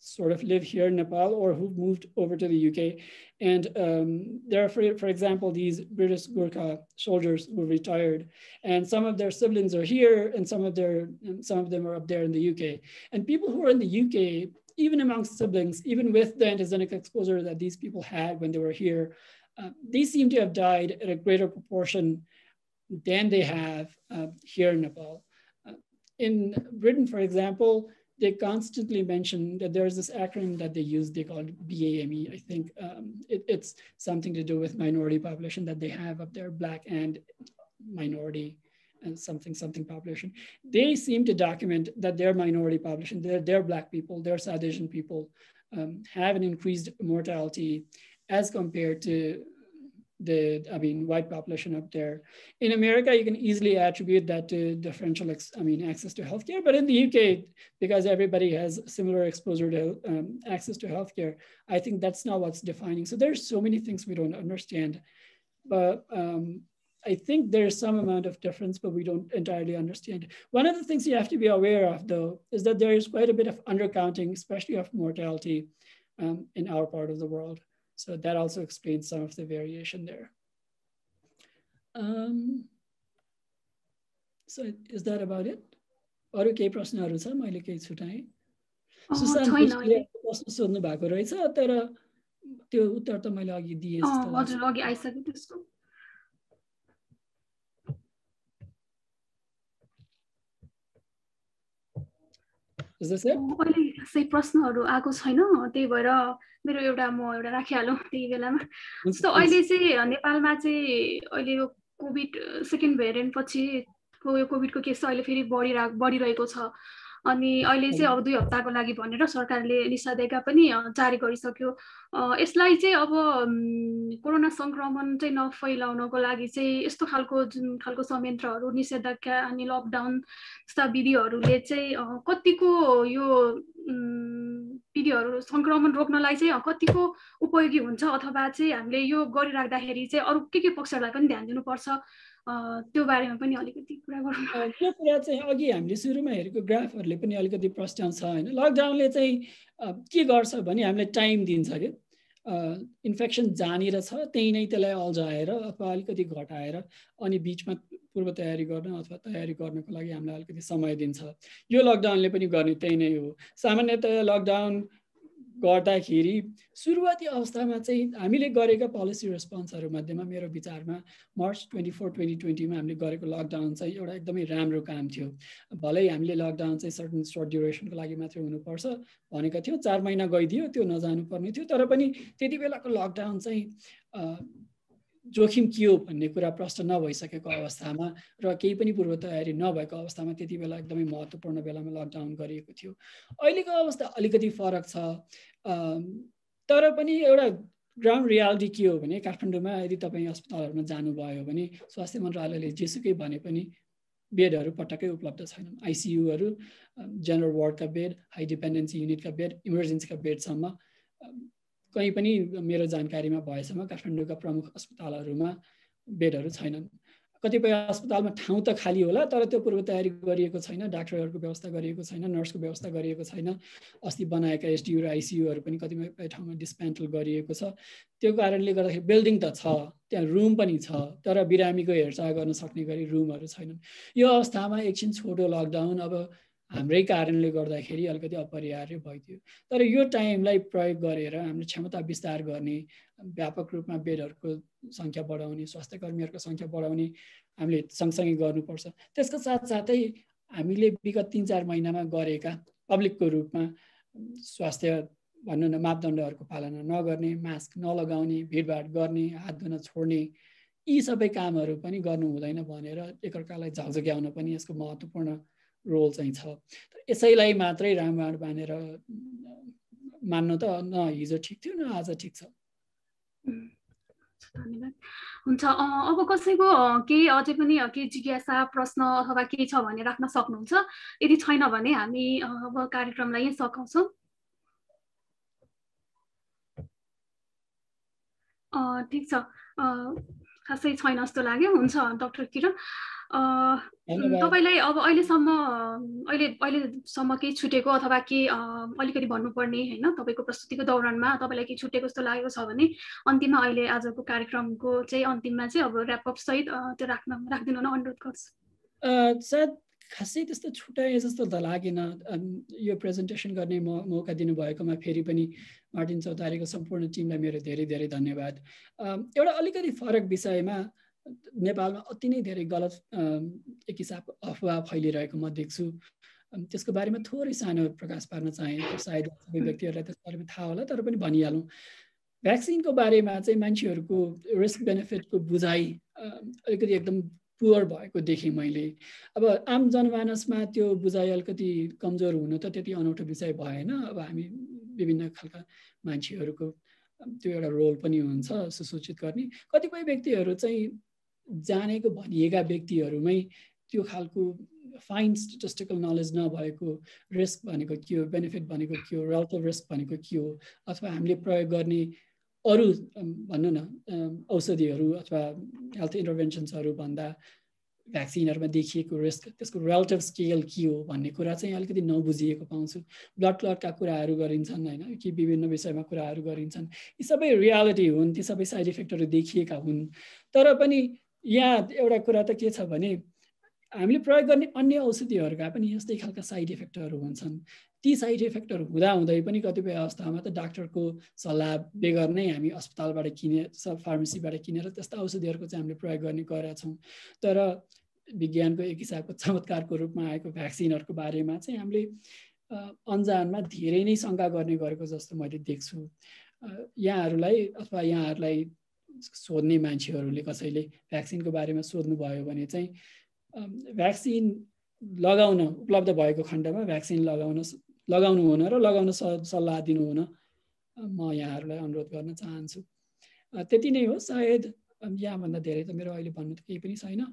[SPEAKER 2] sort of live here in Nepal or who've moved over to the UK. And there are, for example, these British Gurkha soldiers who retired, and some of their siblings are here and some of them are up there in the UK. And people who are in the UK, even amongst siblings, even with the antigenic exposure that these people had when they were here, they seem to have died at a greater proportion than they have here in Nepal. In Britain, for example, they constantly mention that there's this acronym that they use, they call it BAME. I think it's something to do with minority population that they have up there, Black and minority and something population. They seem to document that their minority population, their Black people, their South Asian people have an increased mortality as compared to the white population up there. In America, you can easily attribute that to differential access to healthcare, but in the UK, because everybody has similar exposure to access to healthcare, I think that's not what's defining. So there's so many things we don't understand, but I think there's some amount of difference, but we don't entirely understand. One of the things you have to be aware of, though, is that there is quite a bit of undercounting, especially of mortality in our part of the world. So that also explains some of the variation there. So is that about it? अरु केही प्रश्नहरु छ? मैले केही छुटाएँ? सुशान्त प्रश्न सोध्नु भएको रहेछ, तर त्यो उत्तर त मैले अघि दिएँ जस्तो लाग्छ।
[SPEAKER 1] हजुर, अघि आइसक्यो त्यसको। अहिले सही प्रश्नहरु आएको छैन, त्यही भएर मेरो एउटा राखिहालौँ त्यही बेलामा। जस्तो अहिले चाहिँ नेपालमा चाहिँ अहिले यो कोभिड सेकेन्ड भेरिएन्ट पछि यो कोभिडको केस अहिले फेरि बढिरहेको छ। अनि अहिले चाहिँ अब 2 हप्ताको लागि भनेर सरकारले निषेधाज्ञा पनि जारी गरिसक्यो। यसलाई चाहिँ अब कोरोना संक्रमण चाहिँ नफैलाउनको लागि चाहिँ यस्तो जुन खालको संयन्त्रहरू निषेधाज्ञा अनि लकडाउन जस्ता विधिहरूले चाहिँ कतिको यो विधिहरू संक्रमण रोक्नलाई चाहिँ कतिको उपयोगी हुन्छ, अथवा चाहिँ हामीले यो गरिराख्दाखेरि चाहिँ अरू के पक्षहरूलाई पनि ध्यान दिनुपर्छ, त्यो बारेमा पनि अलिकति कुरा गरौँ।
[SPEAKER 2] त्यो कुरा चाहिँ अघि हामीले सुरुमा हेरेको ग्राफहरूले पनि अलिकति प्रस्ट्याउँछ हैन। लकडाउनले चाहिँ के गर्छ भने हामीलाई टाइम दिन्छ के, इन्फेक्सन जहाँनिर छ त्यही नै त्यसलाई अल्झाएर अथवा अलिकति घटाएर अनि बिचमा पूर्व तयारी गर्न अथवा तयारी गर्नको लागि हामीलाई अलिकति समय दिन्छ। यो लकडाउनले पनि गर्ने त्यही नै हो। सामान्यतया लकडाउन गर्दाखेरि सुरुवाती अवस्थामा चाहिँ हामीले गरेका पोलिसी रेस्पोन्सहरू मध्येमा मेरो विचारमा मार्च 24, 2020 मा हामीले गरेको लकडाउन चाहिँ एउटा एकदमै राम्रो काम थियो। भलै हामीले लकडाउन चाहिँ सर्टन सर्ट ड्युरेसनको लागि मात्रै हुनुपर्छ भनेको थियो, 4 महिना गइदियो, त्यो नजानु पर्ने थियो। तर पनि त्यति बेलाको लकडाउन चाहिँ जोखिम के हो भन्ने कुरा प्रश्न नभइसकेको अवस्थामा र केही पनि पूर्व तयारी नभएको अवस्थामा त्यति बेला एकदमै महत्त्वपूर्ण बेलामा लकडाउन गरिएको थियो। अहिलेको अवस्था अलिकति फरक छ, तर पनि एउटा ग्राउन्ड रियालिटी के हो भने काठमाडौँमा यदि तपाईँ अस्पतालहरूमा जानुभयो भने स्वास्थ्य मन्त्रालयले जेसुकै भने पनि बेडहरू पटक्कै उपलब्ध छैनन्। आइसियुहरू, general वार्डका bed, high dependency युनिटका bed, इमर्जेन्सीका बेडसम्म कहीँ पनि मेरो जानकारीमा भएसम्म काठमाडौँका प्रमुख अस्पतालहरूमा बेडहरू छैनन्। कतिपय अस्पतालमा ठाउँ त खाली होला, तर त्यो पूर्व तयारी गरिएको छैन, डाक्टरहरूको व्यवस्था गरिएको छैन, नर्सको व्यवस्था गरिएको छैन। अस्ति बनाएका एसडियु र आइसियुहरू पनि कतिपय ठाउँमा डिस्मेन्टल गरिएको छ। त्यो कारणले गर्दाखेरि बिल्डिङ त छ, त्यहाँ रुम पनि छ, तर बिरामीको हेरचाह गर्न सक्ने गरी रुमहरू छैनन्। यो अवस्थामा एकछिन छोटो लकडाउन अब हाम्रै कारणले गर्दाखेरि अलिकति अपरिहार्य भइदियो। तर यो टाइमलाई प्रयोग गरेर हाम्रो क्षमता विस्तार गर्ने, व्यापक रूपमा बेडहरूको सङ्ख्या बढाउने, स्वास्थ्य कर्मीहरूको सङ्ख्या बढाउने हामीले सँगसँगै गर्नुपर्छ। त्यसको साथसाथै हामीले विगत 3-4 महिनामा गरेका पब्लिकको रूपमा स्वास्थ्य भन्न न मापदण्डहरूको पालना नगर्ने, मास्क नलगाउने, भिडभाड गर्ने, हात धुन छोड्ने, यी सबै कामहरू पनि गर्नु हुँदैन भनेर एकअर्कालाई झकझक्याउन पनि यसको महत्त्वपूर्ण रोल चाहिँ छ। यसैलाई मात्रै रामबाण बाँधेर मान्नु त न हिजो ठिक थियो न आज ठिक छ।
[SPEAKER 1] धन्यवाद। हुन्छ, अब कसैको केही अझै पनि केही जिज्ञासा प्रश्न अथवा केही छ भने राख्न सक्नुहुन्छ। यदि छैन भने हामी अब कार्यक्रमलाई यहीँ सकाउँछौँ। ठिक छ, खासै छैन जस्तो लाग्यो। हुन्छ डाक्टर किरण, तपाईलाई अब अहिलेसम्म केही छुटेको अथवा केही अलिकति भन्नुपर्ने हैन तपाईको प्रस्तुतिको दौरानमा तपाईलाई केही छुटेको जस्तो लागेको छ भने अन्तिममा अहिले आजको कार्यक्रमको चाहिँ अन्तिममा चाहिँ अब र्याप अप सहित त्यो राखिदिनु न अनुरोध गर्छु।
[SPEAKER 2] सायद खासै त्यस्तो छुट्याए जस्तो त लागेन। यो प्रेजेन्टेसन गर्ने मौका दिनुभएकोमा फेरि पनि मार्टिन चौतारीको सम्पूर्ण टिमलाई मेरो धेरै धेरै धन्यवाद। एउटा अलिकति फरक विषयमा नेपालमा अति नै धेरै गलत एक हिसाबको अफवाह फैलिरहेको म देख्छु। त्यसको बारेमा थोरै सानो प्रकाश पार्न चाहे। सायद सबै व्यक्तिहरूलाई त्यसको बारेमा थाहा होला, तर पनि भनिहालौँ। भ्याक्सिनको बारेमा चाहिँ मान्छेहरूको रिस्क बेनिफिटको बुझाइ अलिकति एकदम पुवर भएको देखेँ मैले। अब आम जनमानसमा त्यो बुझाइ अलिकति कमजोर हुनु त त्यति अनौठो विषय भएन। अब हामी विभिन्न खालका मान्छेहरूको त्यो एउटा रोल पनि हुन्छ सुसूचित गर्ने। कतिपय व्यक्तिहरू चाहिँ जानेको भनिएका व्यक्तिहरूमै त्यो खालको फाइन स्टेटिस्टिकल नलेज नभएको रिस्क भनेको के हो, बेनिफिट भनेको के हो, रिलेटिभ रिस्क भनेको के हो, अथवा हामीले प्रयोग गर्ने अरू भनौँ न औषधिहरू अथवा हेल्थ इन्टरभेन्सन्सहरू भन्दा भ्याक्सिनहरूमा देखिएको रिस्क त्यसको रिलेटिभ स्केल के हो भन्ने कुरा चाहिँ अलिकति नबुझिएको पाउँछु। ब्लड क्लटका कुराहरू गरिन्छन् होइन, कि विभिन्न विषयमा कुराहरू गरिन्छन्। यी सबै रियालिटी हुन्, ती सबै साइड इफेक्टहरू देखिएका हुन्। तर पनि यहाँ एउटा कुरा त के छ भने हामीले प्रयोग गर्ने अन्य औषधिहरूका पनि यस्तै खालका साइड इफेक्टहरू हुन्छन्। ती साइड इफेक्टहरू हुँदाहुँदै पनि कतिपय अवस्थामा त डाक्टरको सल्लाह बेगर नै हामी अस्पतालबाट फार्मेसीबाट किनेर त्यस्ता औषधिहरूको चाहिँ हामीले प्रयोग गर्ने गरेका छौँ। तर विज्ञानको एक हिसाबको चमत्कारको रूपमा आएको भ्याक्सिनहरूको बारेमा चाहिँ हामीले अन्जानमा धेरै नै शङ्का गर्ने गरेको जस्तो मैले देख्छु। यहाँहरूलाई अथवा यहाँहरूलाई सोध्ने मान्छेहरूले कसैले भ्याक्सिनको बारेमा सोध्नुभयो भने चाहिँ भ्याक्सिन लगाउन उपलब्ध भएको खण्डमा भ्याक्सिन लगाउनु हुन र लगाउन सल्लाह दिनु हुन म यहाँहरूलाई अनुरोध गर्न चाहन्छु। त्यति नै हो। सायद यहाँभन्दा धेरै त मेरो अहिले भन्नु त केही पनि छैन।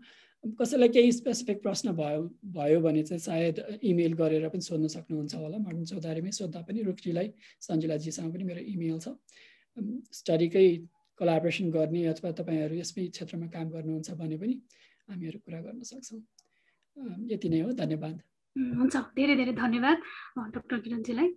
[SPEAKER 2] कसैलाई केही स्पेसिफिक प्रश्न भयो भने चाहिँ सायद इमेल गरेर पनि सोध्न सक्नुहुन्छ होला। मार्टिन चौतारीमै सोद्धा पनि, रुक्जीलाई सञ्जिलाजीसँग पनि मेरो इमेल छ। स्टडीकै कोलाबोरेसन गर्ने अथवा तपाईँहरू यसमै क्षेत्रमा काम गर्नुहुन्छ भने पनि हामीहरू कुरा गर्न सक्छौँ। यति नै हो। धन्यवाद।
[SPEAKER 1] हुन्छ, धेरै धेरै धन्यवाद डाक्टर किरणजीलाई।